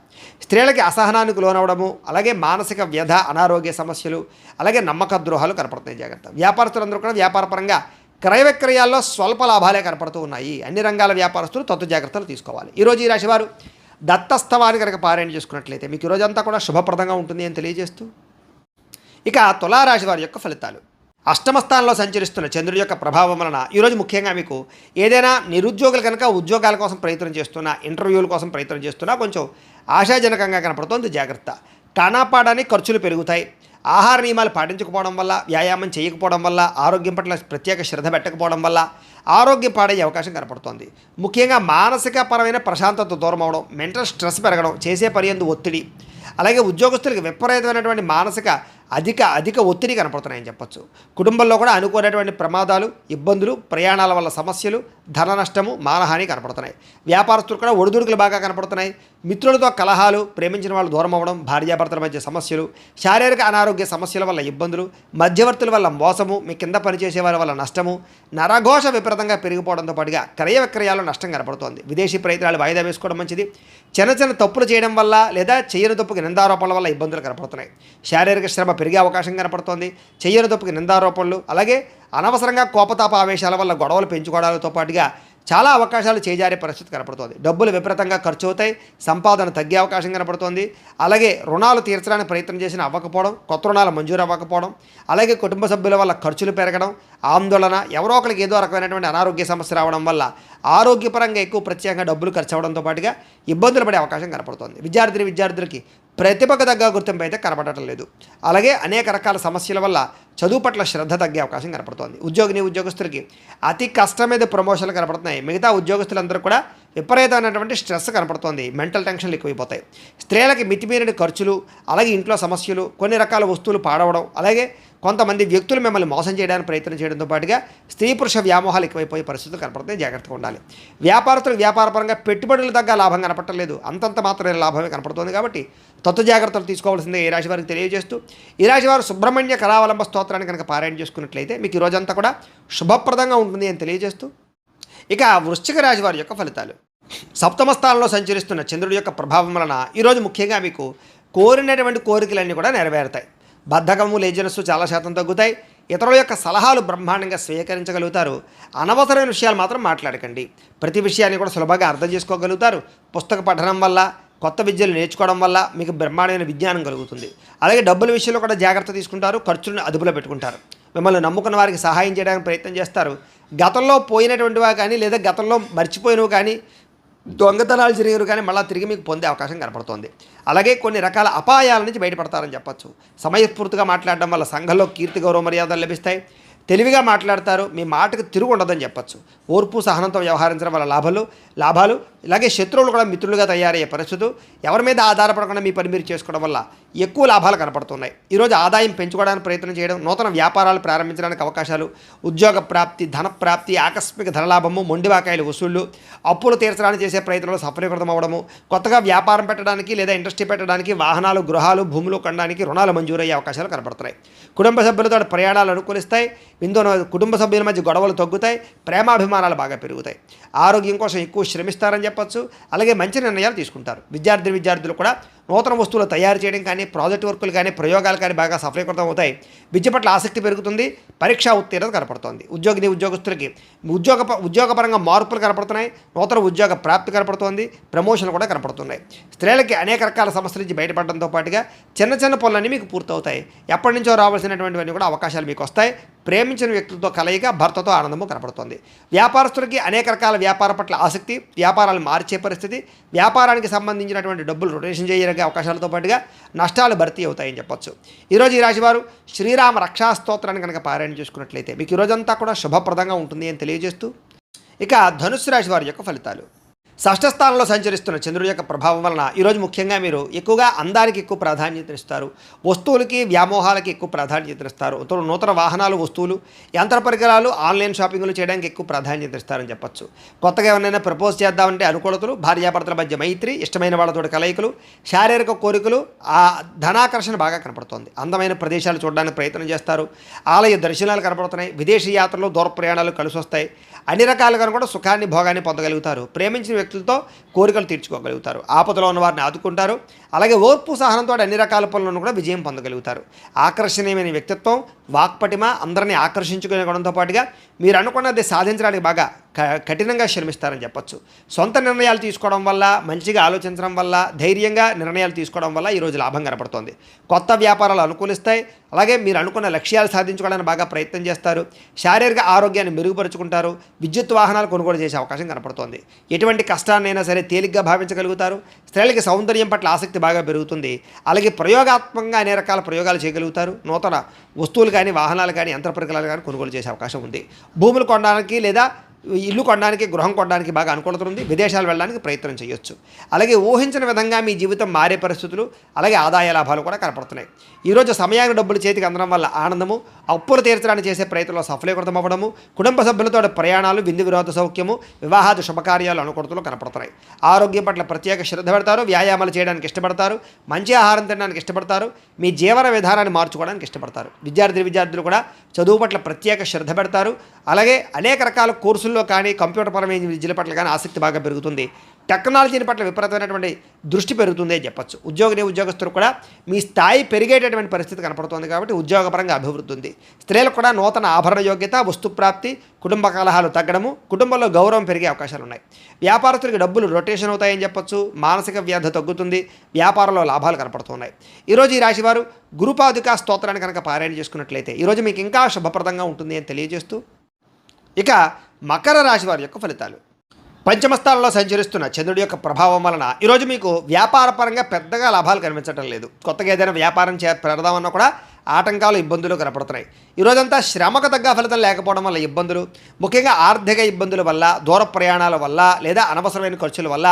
స్త్రీలకి అసహనానికి లోనవడము, అలాగే మానసిక వ్యధ, అనారోగ్య సమస్యలు, అలాగే నమ్మక ద్రోహాలు కనపడుతున్నాయి. జాగ్రత్త. వ్యాపారస్తులందరూ కూడా వ్యాపారపరంగా క్రయ విక్రయాల్లో స్వల్ప లాభాలే కనపడుతూ ఉన్నాయి. అన్ని రంగాల వ్యాపారస్తులు తత్వ జాగ్రత్తలు తీసుకోవాలి. ఈరోజు ఈ రాశివారు దత్తస్తవాన్ని కనుక పారాయణ చేసుకున్నట్లయితే మీకు ఈరోజంతా కూడా శుభప్రదంగా ఉంటుంది అని తెలియజేస్తూ, ఇక తులారాశి వారి యొక్క ఫలితాలు. అష్టమ స్థానంలో సంచరిస్తున్న చంద్రుడి యొక్క ప్రభావం వలన ఈరోజు ముఖ్యంగా మీకు ఏదైనా నిరుద్యోగులు కనుక ఉద్యోగాల కోసం ప్రయత్నం చేస్తున్నా, ఇంటర్వ్యూల కోసం ప్రయత్నం చేస్తున్నా కొంచెం ఆశాజనకంగా కనపడుతోంది. జాగ్రత్త. కానాపాడానికి ఖర్చులు పెరుగుతాయి. ఆహార నియమాలు పాటించకపోవడం వల్ల, వ్యాయామం చేయకపోవడం వల్ల, ఆరోగ్యం పట్ల ప్రత్యేక శ్రద్ధ పెట్టకపోవడం వల్ల ఆరోగ్యం పాడయ్యే అవకాశం కనపడుతోంది. ముఖ్యంగా మానసిక పరమైన ప్రశాంతత దూరం అవడం, మెంటల్ స్ట్రెస్ పెరగడం, చేసే పని యందు ఒత్తిడి, అలాగే ఉద్యోగస్తులకు విపరీతమైనటువంటి మానసిక అధిక ఒత్తిడి కనపడుతున్నాయని చెప్పొచ్చు. కుటుంబంలో కూడా అనుకోనటువంటి ప్రమాదాలు, ఇబ్బందులు, ప్రయాణాల వల్ల సమస్యలు, ధన నష్టము, మానహాని కనపడుతున్నాయి. వ్యాపారస్తులు కూడా ఒడిదుడుకులు బాగా కనపడుతున్నాయి. మిత్రులతో కలహాలు, ప్రేమించిన వాళ్ళు దూరం అవ్వడం, భార్యాభర్తల మధ్య సమస్యలు, శారీరక అనారోగ్య సమస్యల వల్ల ఇబ్బందులు, మధ్యవర్తుల వల్ల మోసము, మీ కింద పనిచేసే వారి వల్ల నష్టము, నరఘోష విపరీతంగా పెరిగిపోవడంతో పాటుగా క్రయ విక్రయాల్లో నష్టం కనపడుతోంది. విదేశీ ప్రయత్నాలు వాయిదా వేసుకోవడం మంచిది. చిన్న తప్పులు చేయడం వల్ల లేదా చేయని తప్పుకి నిందారోపణల వల్ల ఇబ్బందులు కనపడుతున్నాయి. శారీరక శ్రమ పెరిగే అవకాశం కనపడుతోంది. చెయ్యని తప్పుకి నిందారోపణలు, అలాగే అనవసరంగా కోపతాప ఆవేశాల వల్ల గొడవలు పెంచుకోవడాలతో పాటుగా చాలా అవకాశాలు చేజారే పరిస్థితి కనపడుతోంది. డబ్బులు విపరీతంగా ఖర్చు అవుతాయి. సంపాదన తగ్గే అవకాశం కనపడుతోంది. అలాగే రుణాలు తీర్చడానికి ప్రయత్నం చేసినా అవ్వకపోవడం, కొత్త రుణాలు మంజూరు అవ్వకపోవడం, అలాగే కుటుంబ సభ్యుల వల్ల ఖర్చులు పెరగడం, ఆందోళన, ఎవరో ఒకరికి ఏదో రకమైనటువంటి అనారోగ్య సమస్య రావడం వల్ల ఆరోగ్యపరంగా ఎక్కువ ప్రత్యేకంగా డబ్బులు ఖర్చు అవ్వడంతో పాటుగా ఇబ్బందులు పడే అవకాశం కనపడుతోంది. విద్యార్థులకి ప్రతిభకు తగ్గ గుర్తింపు అయితే కనపడటం లేదు. అలాగే అనేక రకాల సమస్యల వల్ల చదువు పట్ల శ్రద్ధ తగ్గే అవకాశం కనపడుతోంది. ఉద్యోగస్తులకి అతి కష్టం మీద ప్రమోషన్లు కనపడుతున్నాయి. మిగతా ఉద్యోగస్తులందరూ కూడా విపరీతమైనటువంటి స్ట్రెస్ కనపడుతోంది. మెంటల్ టెన్షన్లు ఎక్కువైపోతాయి. స్త్రీలకి మితిమీరిన ఖర్చులు, అలాగే ఇంట్లో సమస్యలు, కొన్ని రకాల వస్తువులు పాడవడం, అలాగే కొంతమంది వ్యక్తులు మిమ్మల్ని మోసం చేయడానికి ప్రయత్నం చేయడంతో పాటుగా స్త్రీ పురుష వ్యామోహాలు ఎక్కువైపోయే పరిస్థితులు కనపడుతున్నాయి. జాగ్రత్తగా ఉండాలి. వ్యాపారస్తులకు వ్యాపారపరంగా పెట్టుబడులు తగ్గ లాభం కనపడలేదు. అంతంత మాత్రమే లాభమే కనపడుతుంది. కాబట్టి తత్వ జాగ్రత్తలు తీసుకోవాల్సిందే ఈ రాశి వారికి తెలియజేస్తూ, ఈ రాశి వారు సుబ్రహ్మణ్య కరావలంబ స్తోత్రాన్ని కనుక పారాయణ చేసుకున్నట్లయితే మీకు ఈ రోజంతా కూడా శుభప్రదంగా ఉంటుంది అని తెలియజేస్తూ, ఇక వృశ్చిక రాశి వారి యొక్క ఫలితాలు. సప్తమ స్థానంలో సంచరిస్తున్న చంద్రుడి యొక్క ప్రభావం వలన ఈరోజు ముఖ్యంగా మీకు కోరినటువంటి కోరికలన్నీ కూడా నెరవేరుతాయి. బద్ధకము, లేజినెస్ చాలా శాతం తగ్గుతాయి. ఇతరుల యొక్క సలహాలు బ్రహ్మాండంగా స్వీకరించగలుగుతారు. అనవసరమైన విషయాలు మాత్రం మాట్లాడకండి. ప్రతి విషయాన్ని కూడా సులభంగా అర్థం చేసుకోగలుగుతారు. పుస్తక పఠనం వల్ల, కొత్త విద్యలు నేర్చుకోవడం వల్ల మీకు బ్రహ్మాండమైన విజ్ఞానం కలుగుతుంది. అలాగే డబ్బుల విషయంలో కూడా జాగ్రత్త తీసుకుంటారు. ఖర్చులను అదుపులో పెట్టుకుంటారు. మిమ్మల్ని నమ్ముకున్న వారికి సహాయం చేయడానికి ప్రయత్నం చేస్తారు. గతంలో పోయినటువంటివా కానీ, లేదా గతంలో మర్చిపోయినవి కానీ, దొంగతనాలు జరిగారు కానీ మళ్ళీ తిరిగి మీకు పొందే అవకాశం కనపడుతోంది. అలాగే కొన్ని రకాల అపాయాల నుంచి బయటపడతారని చెప్పచ్చు. సమయస్ఫూర్తిగా మాట్లాడడం వల్ల సంఘంలో కీర్తి, గౌరవ మర్యాదలు లభిస్తాయి. తెలివిగా మాట్లాడతారు. మీ మాటకు తిరుగు ఉండదని చెప్పచ్చు. ఓర్పు, సహనంతో వ్యవహరించడం వల్ల లాభాలు, ఇలాగే శత్రువులు కూడా మిత్రులుగా తయారయ్యే పరిస్థితులు, ఎవరి మీద ఆధారపడకుండా మీ పని మీరు చేసుకోవడం వల్ల ఎక్కువ లాభాలు కనపడుతున్నాయి. ఈరోజు ఆదాయం పెంచుకోవడానికి ప్రయత్నం చేయడం, నూతన వ్యాపారాలు ప్రారంభించడానికి అవకాశాలు, ఉద్యోగ ప్రాప్తి, ధన ప్రాప్తి, ఆకస్మిక ధనలాభము, మొండివాకాయలు వసూళ్లు, అప్పులు తీర్చడానికి చేసే ప్రయత్నంలో సఫలీకృతం అవ్వడము, కొత్తగా వ్యాపారం పెట్టడానికి లేదా ఇండస్ట్రీ పెట్టడానికి, వాహనాలు, గృహాలు, భూములు కొనడానికి రుణాలు మంజూరయ్యే అవకాశాలు కనపడుతున్నాయి. కుటుంబ సభ్యులతో ప్రయాణాలు అనుకూలిస్తాయి. కుటుంబ సభ్యుల మధ్య గొడవలు తగ్గుతాయి. ప్రేమాభిమానాలు బాగా పెరుగుతాయి. ఆరోగ్యం కోసం ఎక్కువ శ్రమిస్తారని చెప్పచ్చు. అలాగే మంచి నిర్ణయాలు తీసుకుంటారు. విద్యార్థులు కూడా నూతన వస్తువులు తయారు చేయడం కానీ, ప్రాజెక్ట్ వర్కులు కానీ, ప్రయోగాలు కానీ బాగా సఫలీకృతం అవుతాయి. విద్య పట్ల ఆసక్తి పెరుగుతుంది. పరీక్షా ఉత్తీర్ణత కనపడుతోంది. ఉద్యోగస్తులకి ఉద్యోగపరంగా మార్పులు కనపడుతున్నాయి. నూతన ఉద్యోగ ప్రాప్తి కనపడుతోంది. ప్రమోషన్లు కూడా కనపడుతున్నాయి. స్త్రీలకి అనేక రకాల సమస్యల నుంచి బయటపడడంతో పాటుగా చిన్న పనులన్నీ మీకు పూర్తవుతాయి. ఎప్పటి నుంచో రావాల్సినటువంటివన్నీ కూడా అవకాశాలు మీకు వస్తాయి. ప్రేమించిన వ్యక్తులతో కలయిక, భర్తతో ఆనందము కనపడుతుంది. వ్యాపారస్తులకి అనేక రకాల వ్యాపార పట్ల ఆసక్తి, వ్యాపారాలు మార్చే పరిస్థితి, వ్యాపారానికి సంబంధించినటువంటి డబ్బులు రొటేషన్ చేయగలిగే అవకాశాలతో పాటుగా నష్టాలు భర్తీ అవుతాయని చెప్పొచ్చు. ఈరోజు ఈ రాశివారు శ్రీరామ రక్షా స్తోత్రాన్ని కనుక పారాయణ చేసుకున్నట్లయితే మీకు ఈరోజంతా కూడా శుభప్రదంగా ఉంటుంది అని తెలియజేస్తూ, ఇక ధనుస్సు రాశి వారి యొక్క ఫలితాలు. షష్ఠ స్థానంలో సంచరిస్తున్న చంద్రుడి యొక్క ప్రభావం వలన ఈరోజు ముఖ్యంగా మీరు ఎక్కువగా అందానికి ఎక్కువ ప్రాధాన్యత ఇస్తారు. వస్తువులకి వ్యామోహాలకి ఎక్కువ ప్రాధాన్యత ఇస్తారు. నూతన వాహనాలు, వస్తువులు, యంత్ర పరికరాలు, ఆన్లైన్ షాపింగ్లు చేయడానికి ఎక్కువ ప్రాధాన్యత ఇస్తారని చెప్పొచ్చు. కొత్తగా ఎవరైనా ప్రపోజ్ చేద్దామంటే అనుకూలతలు, భార్యాభర్తల మధ్య మైత్రి, ఇష్టమైన వాళ్ళతో కలయికలు, శారీరక కోరికలు, ఆ ధనాకర్షణ బాగా కనపడుతోంది. అందమైన ప్రదేశాలు చూడడానికి ప్రయత్నం చేస్తారు. ఆలయ దర్శనాలు కనపడుతున్నాయి. విదేశీ యాత్రలు, దూర ప్రయాణాలు కలిసి వస్తాయి. అన్ని రకాలుగా కూడా సుఖాన్ని, భోగాన్ని పొందగలుగుతారు. ప్రేమించిన వ్యక్తులతో కోరికలు తీర్చుకోగలుగుతారు. ఆపదలో ఉన్న వారిని ఆదుకుంటారు. అలాగే ఓర్పు సహనంతో అన్ని రకాల పనులను కూడా విజయం పొందగలుగుతారు. ఆకర్షణీయమైన వ్యక్తిత్వం, వాక్పటిమ, అందరినీ ఆకర్షించుకునే గుణంతో పాటుగా మీరు అనుకున్నది సాధించడానికి బాగా కఠినంగా శ్రమిస్తారని చెప్పొచ్చు. సొంత నిర్ణయాలు తీసుకోవడం వల్ల, మంచిగా ఆలోచించడం వల్ల, ధైర్యంగా నిర్ణయాలు తీసుకోవడం వల్ల ఈరోజు లాభం కనపడుతోంది. కొత్త వ్యాపారాలు అనుకూలిస్తాయి. అలాగే మీరు అనుకున్న లక్ష్యాలు సాధించుకోవడానికి బాగా ప్రయత్నం చేస్తారు. శారీరక ఆరోగ్యాన్ని మెరుగుపరుచుకుంటారు. విద్యుత్ వాహనాలు కొనుగోలు చేసే అవకాశం కనపడుతోంది. ఎటువంటి కష్టాన్నైనా సరే తేలిగ్గా భావించగలుగుతారు. స్త్రీలకి సౌందర్యం పట్ల ఆసక్తి బాగా పెరుగుతుంది. అలాగే ప్రయోగాత్మకంగా అనేక రకాల ప్రయోగాలు చేయగలుగుతారు. నూతన వస్తువులు కానీ, వాహనాలు కానీ, యంత్ర పరికరాలు కానీ కొనుగోలు చేసే అవకాశం ఉంది. భూములు కొనడానికి లేదా ఇల్లు కొనడానికి, గృహం కొనడానికి బాగా అనుకూలత ఉంది. విదేశాలు వెళ్ళడానికి ప్రయత్నం చేయొచ్చు. అలాగే ఊహించిన విధంగా మీ జీవితం మారే పరిస్థితులు, అలాగే ఆదాయ లాభాలు కూడా కనపడుతున్నాయి. ఈరోజు సమయానికి డబ్బులు చేతికి అందడం వల్ల ఆనందము, అప్పులు తీర్చడానికి చేసే ప్రయత్నంలో సఫలీకృతం అవ్వడము, కుటుంబ సభ్యులతో ప్రయాణాలు, విందు వినోద సౌఖ్యము, వివాహాది శుభకార్యాలు అనుకూలతలు కనపడుతున్నాయి. ఆరోగ్యం పట్ల ప్రత్యేక శ్రద్ధ పెడతారు. వ్యాయామాలు చేయడానికి ఇష్టపడతారు. మంచి ఆహారం తినడానికి ఇష్టపడతారు. మీ జీవన విధానాన్ని మార్చుకోవడానికి ఇష్టపడతారు. విద్యార్థులు కూడా చదువు పట్ల ప్రత్యేక శ్రద్ధ పెడతారు. అలాగే అనేక రకాల కోర్సుల్లో కానీ, కంప్యూటర్ పరమైన విద్యల పట్ల కానీ ఆసక్తి బాగా పెరుగుతుంది. టెక్నాలజీని పట్ల విపరీతమైనటువంటి దృష్టి పెరుగుతుంది అని చెప్పచ్చు. ఉద్యోగస్తులు కూడా మీ స్థాయి పెరిగేటటువంటి పరిస్థితి కనపడుతుంది. కాబట్టి ఉద్యోగపరంగా అభివృద్ధి ఉంది. స్త్రీలకు కూడా నూతన ఆభరణ యోగ్యత, వస్తుప్రాప్తి, కుటుంబ కలహాలు తగ్గడము, కుటుంబంలో గౌరవం పెరిగే అవకాశాలు ఉన్నాయి. వ్యాపారస్తులకి డబ్బులు రొటేషన్ అవుతాయని చెప్పొచ్చు. మానసిక వ్యాధి తగ్గుతుంది. వ్యాపారంలో లాభాలు కనపడుతున్నాయి. ఈరోజు ఈ రాశివారు గురుపాదుకా స్తోత్రాన్ని కనుక పారాయణ చేసుకున్నట్లయితే ఈరోజు మీకు ఇంకా శుభప్రదంగా ఉంటుంది అని తెలియజేస్తూ, ఇక మకర రాశి వారి యొక్క ఫలితాలు. పంచమస్థానంలో సంచరిస్తున్న చంద్రుడి యొక్క ప్రభావం వలన ఈరోజు మీకు వ్యాపారపరంగా పెద్దగా లాభాలు కనిపించడం లేదు. కొత్తగా ఏదైనా వ్యాపారం పెడదామన్నా కూడా ఆటంకాలు, ఇబ్బందులు కనపడుతున్నాయి. ఈరోజంతా శ్రమకు తగ్గ ఫలితం లేకపోవడం వల్ల ఇబ్బందులు, ముఖ్యంగా ఆర్థిక ఇబ్బందుల వల్ల, దూర ప్రయాణాల వల్ల, లేదా అనవసరమైన ఖర్చుల వల్ల,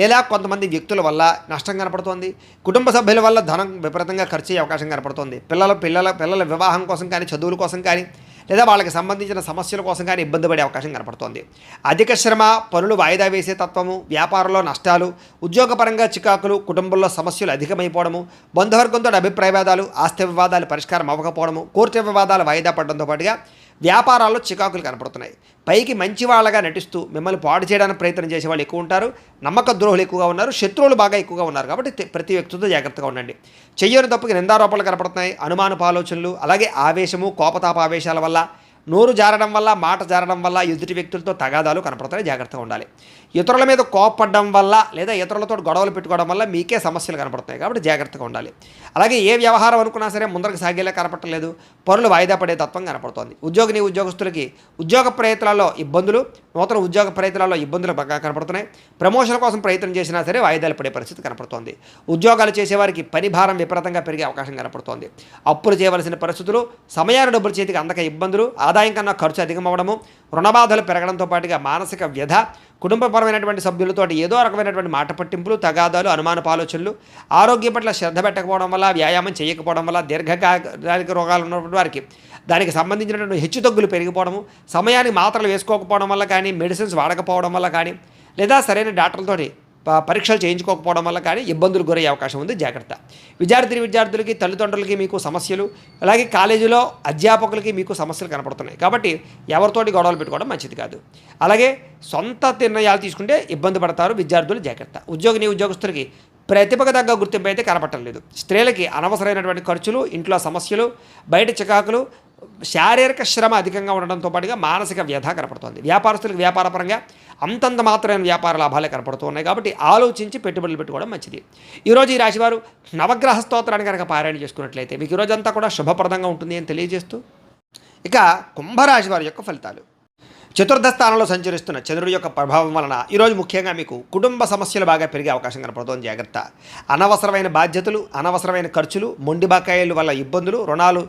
లేదా కొంతమంది వ్యక్తుల వల్ల నష్టం కనపడుతోంది. కుటుంబ సభ్యుల వల్ల ధనం విపరీతంగా ఖర్చు అయ్యే అవకాశం కనపడుతోంది. పిల్లల వివాహం కోసం కానీ, చదువుల కోసం కానీ, లేదా వాళ్ళకి సంబంధించిన సమస్యల కోసం కానీ ఇబ్బంది పడే అవకాశం కనపడుతోంది. అధిక శ్రమ, పనులు వాయిదా వేసే తత్వము, వ్యాపారంలో నష్టాలు, ఉద్యోగపరంగా చికాకులు, కుటుంబంలో సమస్యలు అధికమైపోవడము, బంధువర్గంతో అభిప్రాయ భేదాలు, ఆస్తి వివాదాలు పరిష్కారం అవ్వకపోవడము, కోర్టు వివాదాలు వాయిదా పడడంతో పాటుగా వ్యాపారాల్లో చికాకులు కనపడుతున్నాయి. పైకి మంచి వాళ్ళగా నటిస్తూ మిమ్మల్ని పాడు చేయడానికి ప్రయత్నం చేసే వాళ్ళు ఎక్కువ ఉంటారు. నమ్మక ద్రోహులు ఎక్కువగా ఉన్నారు. శత్రువులు బాగా ఎక్కువగా ఉన్నారు. కాబట్టి ప్రతి వ్యక్తితో జాగ్రత్తగా ఉండండి. చెయ్యని తప్పుకి నిందారోపణలు కనపడుతున్నాయి. అనుమానపు ఆలోచనలు, అలాగే ఆవేశము, కోపతాప ఆవేశాల వల్ల, నోరు జారడం వల్ల, మాట జారడం వల్ల ఎదుటి వ్యక్తులతో తగాదాలు కనపడతాయి. జాగ్రత్తగా ఉండాలి. ఇతరుల మీద కోపపడడం వల్ల, లేదా ఇతరులతో గొడవలు పెట్టుకోవడం వల్ల మీకే సమస్యలు కనపడతాయి. కాబట్టి జాగ్రత్తగా ఉండాలి. అలాగే ఏ వ్యవహారం అనుకున్నా సరే ముందరకు సాగేలా కనపడలేదు. పనులు వాయిదా పడే తత్వం కనపడుతోంది. ఉద్యోగస్తులకి ఉద్యోగ ప్రయత్నాల్లో ఇబ్బందులు, నూతన ఉద్యోగ ప్రయత్నాల్లో ఇబ్బందులు బాగా కనపడుతున్నాయి. ప్రమోషన్ కోసం ప్రయత్నం చేసినా సరే వాయిదాలు పడే పరిస్థితి కనపడుతోంది. ఉద్యోగాలు చేసేవారికి పని భారం విపరీతంగా పెరిగే అవకాశం కనపడుతోంది. అప్పులు చేయవలసిన పరిస్థితులు, సమయాన్ని డబ్బులు చేతికి అందక ఇబ్బందులు, ఆదాయం కన్నా ఖర్చు అధికమవ్వడము, రుణబాధలు పెరగడంతో పాటుగా మానసిక వ్యధ, కుటుంబపరమైనటువంటి సభ్యులతో ఏదో రకమైనటువంటి మాట పట్టింపులు, తగాదాలు, అనుమానపు ఆలోచనలు, ఆరోగ్యం పట్ల శ్రద్ధ పెట్టకపోవడం వల్ల, వ్యాయామం చేయకపోవడం వల్ల, దీర్ఘకాలిక రోగాలు ఉన్నటువంటి వారికి దానికి సంబంధించినటువంటి హెచ్చుతగ్గులు పెరిగిపోవడము, సమయానికి మాత్రలు వేసుకోకపోవడం వల్ల కానీ, మెడిసిన్స్ వాడకపోవడం వల్ల కానీ, లేదా సరైన డాక్టర్లతోటి పరీక్షలు చేయించుకోకపోవడం వల్ల కానీ ఇబ్బందులు గురయ్యే అవకాశం ఉంది. జాగ్రత్త. విద్యార్థులకి, తల్లిదండ్రులకి మీకు సమస్యలు, అలాగే కాలేజీలో అధ్యాపకులకి మీకు సమస్యలు కనపడుతున్నాయి. కాబట్టి ఎవరితోటి గొడవలు పెట్టుకోవడం మంచిది కాదు. అలాగే సొంత నిర్ణయాలు తీసుకుంటే ఇబ్బంది పడతారు విద్యార్థులు. జాగ్రత్త. ఉద్యోగస్తులకి ప్రతిభకు తగ్గ గుర్తింపు అయితే కనపడటం లేదు. స్త్రీలకి అనవసరమైనటువంటి ఖర్చులు, ఇంట్లో సమస్యలు, బయట చికాకులు, శారీరక శ్రమ అధికంగా ఉండడంతో పాటుగా మానసిక వ్యధ కనపడుతుంది. వ్యాపారస్తులకు వ్యాపారపరంగా అంతంత మాత్రమైన వ్యాపార లాభాలే కనపడుతున్నాయి. కాబట్టి ఆలోచించి పెట్టుబడులు పెట్టుకోవడం మంచిది. ఈరోజు ఈ రాశివారు నవగ్రహ స్తోత్రాన్ని కనుక పారాయణ చేసుకున్నట్లయితే మీకు ఈరోజంతా కూడా శుభప్రదంగా ఉంటుంది అని తెలియజేస్తూ, ఇక కుంభరాశి వారి యొక్క ఫలితాలు. చతుర్థ స్థానంలో సంచరిస్తున్న చంద్రుడి యొక్క ప్రభావం వలన ఈరోజు ముఖ్యంగా మీకు కుటుంబ సమస్యలు బాగా పెరిగే అవకాశం కనపడుతుంది. జాగ్రత్త. అనవసరమైన బాధ్యతలు, అనవసరమైన ఖర్చులు, మొండి బకాయిల వల్ల ఇబ్బందులు, రుణాలు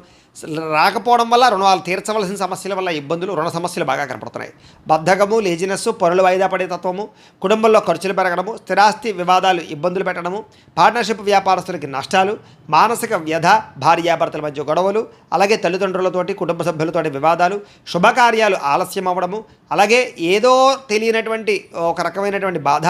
రాకపోవడం వల్ల రుణాలు తీర్చవలసిన సమస్యల వల్ల ఇబ్బందులు, రుణ సమస్యలు బాగా కనపడుతున్నాయి. బద్ధకము, లేజినెస్, పనులు వాయిదా పడే తత్వము, కుటుంబంలో ఖర్చులు పెరగడము, స్థిరాస్తి వివాదాలు ఇబ్బందులు పెట్టడము, పార్ట్నర్షిప్ వ్యాపారస్తులకి నష్టాలు, మానసిక వ్యధ, భార్యాభర్తల మధ్య గొడవలు, అలాగే తల్లిదండ్రులతోటి కుటుంబ సభ్యులతోటి వివాదాలు, శుభకార్యాలు ఆలస్యం అవ్వడము, అలాగే ఏదో తెలియనటువంటి ఒక రకమైనటువంటి బాధ,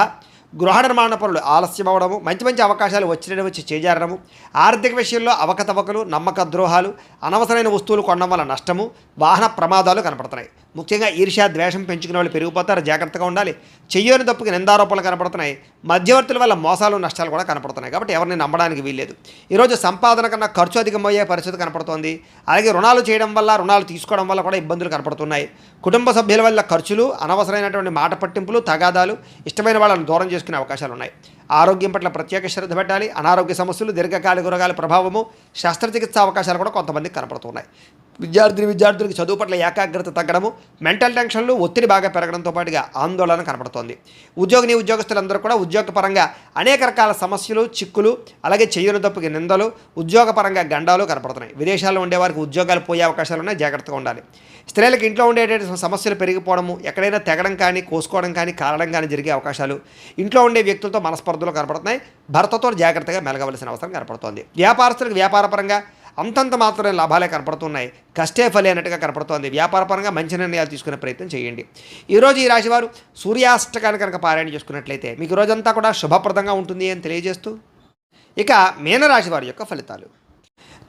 గృహ నిర్మాణ పనులు ఆలస్యం అవ్వడము, మంచి మంచి అవకాశాలు వచ్చి చేజారడము, ఆర్థిక విషయంలో అవకతవకలు, నమ్మక ద్రోహాలు, అనవసరమైన వస్తువులు కొనడం వల్ల నష్టము, వాహన ప్రమాదాలు కనపడుతున్నాయి. ముఖ్యంగా ఈర్ష్య, ద్వేషం పెంచుకునే వాళ్ళు పెరిగిపోతారు, జాగ్రత్తగా ఉండాలి. చెయ్యని తప్పుకి నిందారోపణలు కనపడుతున్నాయి. మధ్యవర్తుల వల్ల మోసాలు, నష్టాలు కూడా కనపడుతున్నాయి. కాబట్టి ఎవరిని నమ్మడానికి వీల్లేదు. ఈరోజు సంపాదన కన్నా ఖర్చు అధికమయ్యే పరిస్థితి కనపడుతోంది. అలాగే రుణాలు చేయడం వల్ల, రుణాలు తీసుకోవడం వల్ల కూడా ఇబ్బందులు కనపడుతున్నాయి. కుటుంబ సభ్యుల వల్ల ఖర్చులు, అనవసరమైనటువంటి మాట పట్టింపులు, తగాదాలు, ఇష్టమైన వాళ్ళని దూరం చేసుకునే అవకాశాలు ఉన్నాయి. ఆరోగ్యం పట్ల ప్రత్యేక శ్రద్ధ పెట్టాలి. అనారోగ్య సమస్యలు, దీర్ఘకాలిక రోగాల ప్రభావము, శస్త్రచికిత్స అవకాశాలు కూడా కొంతమందికి కనపడుతున్నాయి. విద్యార్థులకి చదువు పట్ల ఏకాగ్రత తగ్గడము, మెంటల్ టెన్షన్లు, ఒత్తిడి బాగా పెరగడంతో పాటుగా ఆందోళన కనపడుతోంది. ఉద్యోగస్తులందరూ కూడా ఉద్యోగపరంగా అనేక రకాల సమస్యలు, చిక్కులు, అలాగే చెయ్యని తప్పుకి నిందలు, ఉద్యోగపరంగా గండాలు కనపడుతున్నాయి. విదేశాల్లో ఉండేవారికి ఉద్యోగాలు పోయే అవకాశాలు ఉన్నాయి, జాగ్రత్తగా ఉండాలి. స్త్రీలకు ఇంట్లో ఉండేటువంటి సమస్యలు పెరిగిపోవడము, ఎక్కడైనా తెగడం కానీ, కోసుకోవడం కానీ, కాలడం కానీ జరిగే అవకాశాలు, ఇంట్లో ఉండే వ్యక్తులతో మనస్పర్ధలు కనపడుతున్నాయి. భర్తతో జాగ్రత్తగా మెలగవలసిన అవసరం కనపడుతోంది. వ్యాపారస్తులకు వ్యాపారపరంగా అంతంత మాత్రమే లాభాలే కనపడుతున్నాయి. కష్టే ఫలి అన్నట్టుగా కనపడుతోంది. వ్యాపారపరంగా మంచి నిర్ణయాలు తీసుకునే ప్రయత్నం చేయండి. ఈరోజు ఈ రాశివారు సూర్యాష్టకాన్ని కనుక పారాయణ చేసుకున్నట్లయితే మీకు రోజంతా కూడా శుభప్రదంగా ఉంటుంది అని తెలియజేస్తూ, ఇక మీనరాశి వారి యొక్క ఫలితాలు.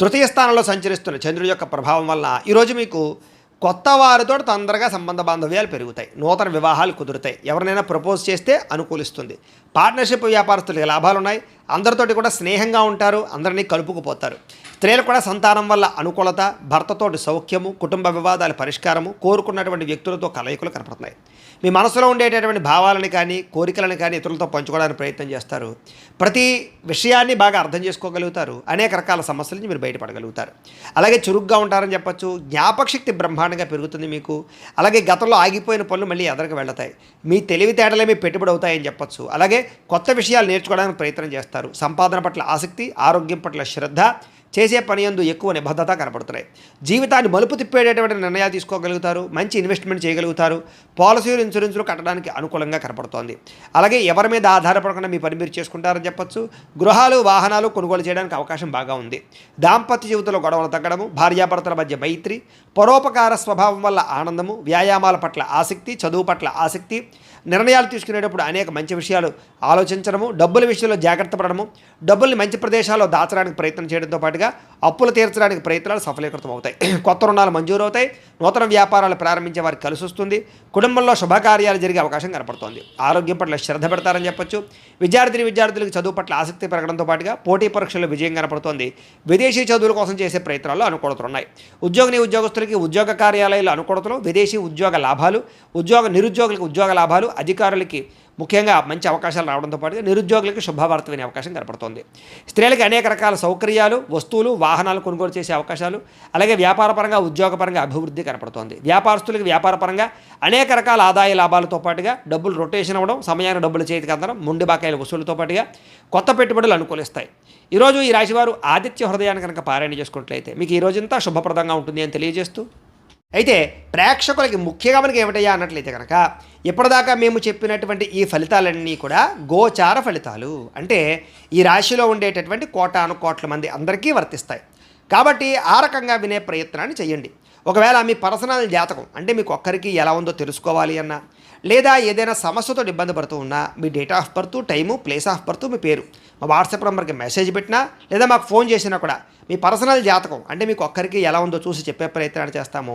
తృతీయ స్థానంలో సంచరిస్తున్న చంద్రుడి యొక్క ప్రభావం వల్ల ఈరోజు మీకు కొత్త వారితో తొందరగా సంబంధ బాంధవ్యాలు పెరుగుతాయి. నూతన వివాహాలు కుదురుతాయి. ఎవరినైనా ప్రపోజ్ చేస్తే అనుకూలిస్తుంది. పార్ట్నర్షిప్ వ్యాపారస్తులకి లాభాలు ఉన్నాయి. అందరితోటి కూడా స్నేహంగా ఉంటారు. అందరినీ కలుపుకుపోతారు. స్త్రీలకు కూడా సంతానం వల్ల అనుకూలత, భర్తతోటి సౌఖ్యము, కుటుంబ వివాదాల పరిష్కారము, కోరుకున్నటువంటి వ్యక్తులతో కలయికలు కనపడుతున్నాయి. మీ మనసులో ఉండేటటువంటి భావాలని కానీ, కోరికలను కానీ ఇతరులతో పంచుకోవడానికి ప్రయత్నం చేస్తారు. ప్రతి విషయాన్ని బాగా అర్థం చేసుకోగలుగుతారు. అనేక రకాల సమస్యల నుంచి మీరు బయటపడగలుగుతారు. అలాగే చురుగ్గా ఉంటారని చెప్పచ్చు. జ్ఞాపకశక్తి బ్రహ్మాండంగా పెరుగుతుంది మీకు. అలాగే గతంలో ఆగిపోయిన పనులు మళ్ళీ ఎదరికి వెళ్తాయి. మీ తెలివితేటలే మీ పెట్టుబడి అవుతాయని చెప్పచ్చు. అలాగే కొత్త విషయాలు నేర్చుకోవడానికి ప్రయత్నం చేస్తారు. సంపాదన పట్ల ఆసక్తి, ఆరోగ్యం పట్ల శ్రద్ధ, చేసే పని యందు ఎక్కువ నిబద్ధత కనపడుతున్నాయి. జీవితాన్ని మలుపు తిప్పేటటువంటి నిర్ణయాలు తీసుకోగలుగుతారు. మంచి ఇన్వెస్ట్మెంట్ చేయగలుగుతారు. పాలసీలు, ఇన్సూరెన్సులు కట్టడానికి అనుకూలంగా కనపడుతోంది. అలాగే ఎవరి మీద ఆధారపడకుండా మీ పని మీరు చేసుకుంటారని చెప్పచ్చు. గృహాలు, వాహనాలు కొనుగోలు చేయడానికి అవకాశం బాగా ఉంది. దాంపత్య జీవితంలో గొడవలు తగ్గడము, భార్యాభర్తల మధ్య మైత్రి, పరోపకార స్వభావం వల్ల ఆనందము, వ్యాయామాల పట్ల ఆసక్తి, చదువు పట్ల ఆసక్తి, నిర్ణయాలు తీసుకునేటప్పుడు అనేక మంచి విషయాలు ఆలోచించడము, డబ్బుల విషయంలో జాగ్రత్త పడడము, డబ్బుల్ని మంచి ప్రదేశాల్లో దాచడానికి ప్రయత్నం చేయడంతో పాటుగా అప్పులు తీర్చడానికి ప్రయత్నాలు సఫలీకృతం అవుతాయి. కొత్త రుణాలు మంజూరు అవుతాయి. నూతన వ్యాపారాలు ప్రారంభించే వారికి కలిసి వస్తుంది. కుటుంబంలో శుభకార్యాలు జరిగే అవకాశం కనపడుతోంది. ఆరోగ్యం పట్ల శ్రద్ధ పెడతారని చెప్పొచ్చు. విద్యార్థులకు చదువు పట్ల ఆసక్తి పెరగడంతో పాటుగా పోటీ పరీక్షల్లో విజయం కనపడుతోంది. విదేశీ చదువుల కోసం చేసే ప్రయత్నాల్లో అనుకూలతలు ఉన్నాయి. ఉద్యోగస్తులకి ఉద్యోగ కార్యాలయాల్లో అనుకూలతలు, విదేశీ ఉద్యోగ లాభాలు, నిరుద్యోగులకు ఉద్యోగ లాభాలు, అధికారులకి ముఖ్యంగా మంచి అవకాశాలు రావడంతో పాటుగా నిరుద్యోగులకి శుభవార్త వినే అవకాశం కనపడుతోంది. స్త్రీలకు అనేక రకాల సౌకర్యాలు, వస్తువులు, వాహనాలు కొనుగోలు చేసే అవకాశాలు, అలాగే వ్యాపారపరంగా, ఉద్యోగపరంగా అభివృద్ధి కనపడుతోంది. వ్యాపారస్తులకు వ్యాపారపరంగా అనేక రకాల ఆదాయ లాభాలతో పాటుగా డబ్బులు రొటేషన్ అవ్వడం, సమయానికి డబ్బులు చేతికి అందడం, మొండి బాకాయల వసూలుతో పాటుగా కొత్త పెట్టుబడులు అనుకూలిస్తాయి. ఈరోజు ఈ రాశివారు ఆదిత్య హృదయాన్ని కనుక పారాయణ చేసుకున్నట్లయితే మీకు ఈ రోజంతా శుభప్రదంగా ఉంటుంది అని తెలియజేస్తూ, అయితే ప్రేక్షకులకి ముఖ్యంగా మనకి ఏమిటయ్యా అన్నట్లయితే కనుక ఇప్పటిదాకా మేము చెప్పినటువంటి ఈ ఫలితాలన్నీ కూడా గోచార ఫలితాలు. అంటే ఈ రాశిలో ఉండేటటువంటి కోటాను కోట్ల మంది అందరికీ వర్తిస్తాయి. కాబట్టి ఆ రకంగా వినే ప్రయత్నాన్ని చేయండి. ఒకవేళ మీ పర్సనల్ జాతకం అంటే మీకు ఒక్కరికి ఎలా ఉందో తెలుసుకోవాలి అన్నా, లేదా ఏదైనా సమస్యతో ఇబ్బంది పడుతూ ఉన్నా మీ date of birth, time, place of birth, మీ పేరు మా వాట్సాప్ నెంబర్కి మెసేజ్ పెట్టినా లేదా మాకు ఫోన్ చేసినా కూడా మీ పర్సనల్ జాతకం అంటే మీకు ఒక్కరికి ఎలా ఉందో చూసి చెప్పే ప్రయత్నాన్ని చేస్తాము.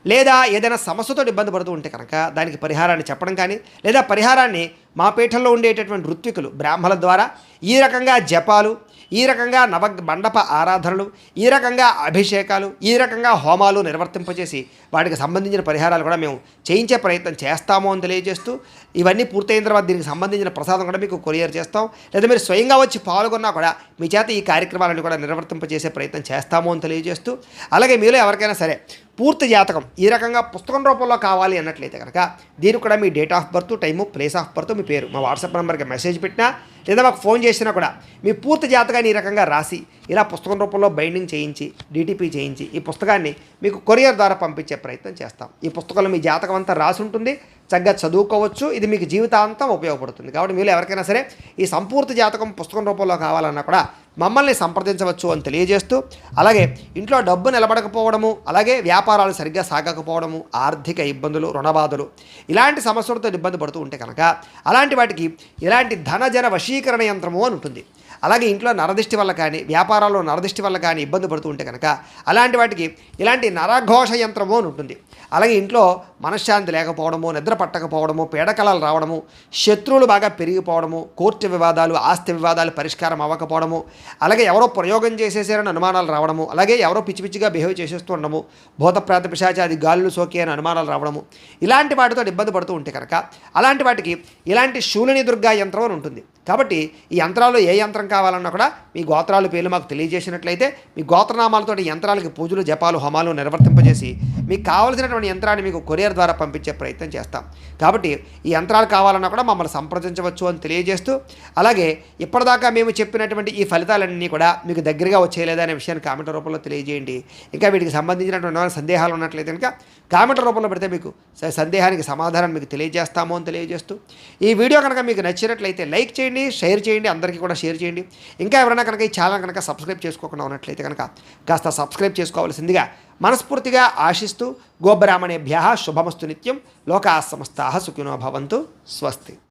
లేదా ఏదైనా సమస్యతో ఇబ్బంది పడుతూ ఉంటే కనుక దానికి పరిహారాన్ని చెప్పడం కానీ, లేదా పరిహారాన్ని మా పీఠంలో ఉండేటటువంటి ఋత్వికులు, బ్రాహ్మణుల ద్వారా ఈ రకంగా జపాలు, ఈ రకంగా మండప ఆరాధనలు, ఈ రకంగా అభిషేకాలు, ఈ రకంగా హోమాలు నిర్వర్తింపజేసి వాటికి సంబంధించిన పరిహారాలు కూడా మేము చేయించే ప్రయత్నం చేస్తాము అని తెలియజేస్తూ, ఇవన్నీ పూర్తయిన తర్వాత దీనికి సంబంధించిన ప్రసాదం కూడా మీకు కొరియర్ చేస్తాం. లేదా మీరు స్వయంగా వచ్చి పాల్గొన్నా కూడా మీ చేత ఈ కార్యక్రమాలను కూడా నిర్వర్తింపజేసే ప్రయత్నం చేస్తాము అని తెలియజేస్తూ, అలాగే మీలో ఎవరికైనా సరే పూర్తి జాతకం ఈ రకంగా పుస్తకం రూపంలో కావాలి అన్నట్లయితే కనుక దీనికి కూడా మీ date of birth, time, place of birth, మీ పేరు మా వాట్సాప్ నెంబర్కి మెసేజ్ పెట్టినా లేదా మాకు ఫోన్ చేసినా కూడా మీ పూర్తి జాతకాన్ని ఈ రకంగా రాసి ఇలా పుస్తకం రూపంలో బైండింగ్ చేయించి డిటిపి చేయించి ఈ పుస్తకాన్ని మీకు కొరియర్ ద్వారా పంపించే ప్రయత్నం చేస్తాం. ఈ పుస్తకంలో మీ జాతకం అంతా రాసి ఉంటుంది, చక్కగా చదువుకోవచ్చు. ఇది మీకు జీవితాంతం ఉపయోగపడుతుంది. కాబట్టి మీరు ఎవరికైనా సరే ఈ సంపూర్తి జాతకం పుస్తకం రూపంలో కావాలన్నా కూడా మమ్మల్ని సంప్రదించవచ్చు అని తెలియజేస్తూ, అలాగే ఇంట్లో డబ్బు నిలబడకపోవడము, అలాగే వ్యాపారాలు సరిగ్గా సాగకపోవడము, ఆర్థిక ఇబ్బందులు, రుణబాధలు ఇలాంటి సమస్యలతో ఇబ్బంది పడుతూ ఉంటే కనుక అలాంటి వాటికి ఇలాంటి ధనజన వశీకరణ యంత్రము అని ఉంటుంది. అలాగే ఇంట్లో నరదిష్టి వల్ల కానీ, వ్యాపారాల్లో నరదిష్టి వల్ల కానీ ఇబ్బంది పడుతూ ఉంటే కనుక అలాంటి వాటికి ఇలాంటి నరఘోష యంత్రము అని ఉంటుంది. అలాగే ఇంట్లో మనశ్శాంతి లేకపోవడము, నిద్ర పట్టకపోవడము, పీడకలలు రావడము, శత్రువులు బాగా పెరిగిపోవడము, కోర్టు వివాదాలు, ఆస్తి వివాదాలు పరిష్కారం అవ్వకపోవడము, అలాగే ఎవరో ప్రయోగం చేసేసారని అనుమానాలు రావడము, అలాగే ఎవరో పిచ్చి పిచ్చిగా బిహేవ్ చేసేస్తూ ఉండడము, భూతప్రాత పిశాచాది గాలులు సోకి అని అనుమానాలు రావడము, ఇలాంటి వాటితో ఇబ్బంది పడుతూ ఉంటే కనుక అలాంటి వాటికి ఇలాంటి శూలిని దుర్గా యంత్రం అని ఉంటుంది. కాబట్టి ఈ యంత్రాల్లో ఏ యంత్రం కావాలన్నా కూడా మీ గోత్రాల పేర్లు మాకు తెలియజేసినట్లయితే మీ గోత్రనామాలతో యంత్రాలకి పూజలు, జపాలు, హోమాలు నిర్వర్తింపజేసి మీకు కావాల్సినటువంటి యంత్రాన్ని మీకు కొరియర్ ద్వారా పంపించే ప్రయత్నం చేస్తాం. కాబట్టి ఈ యంత్రాలు కావాలన్నా కూడా మమ్మల్ని సంప్రదించవచ్చు అని తెలియజేస్తూ, అలాగే ఇప్పటిదాకా మేము చెప్పినటువంటి ఈ ఫలితాలన్నీ కూడా మీకు దగ్గరగా వచ్చేయలేదా అనే విషయాన్ని కామెంట్ రూపంలో తెలియజేయండి. ఇంకా వీటికి సంబంధించినటువంటి సందేహాలు ఉన్నట్లయితే కనుక కామెంట్ రూపంలో పెడితే మీకు సందేహానికి సమాధానం మీకు తెలియజేస్తాము అని తెలియజేస్తూ, ఈ వీడియో కనుక మీకు నచ్చినట్లయితే లైక్ చేయండి, షేర్ చేయండి, అందరికీ కూడా షేర్ చేయండి. ఇంకా ఎవరైనా కనుక ఈ ఛానల్ కనుక సబ్స్క్రైబ్ చేసుకోకుండా ఉన్నట్లయితే కనుక కాస్త సబ్స్క్రైబ్ చేసుకోవాల్సిందిగా మనస్ఫూర్తిగా ఆశిస్తూ, గోబ్రాహ్మణేభ్యః శుభమస్తు నిత్యం, లోకాః సమస్తాః సుఖినో భవంతు. స్వస్తి.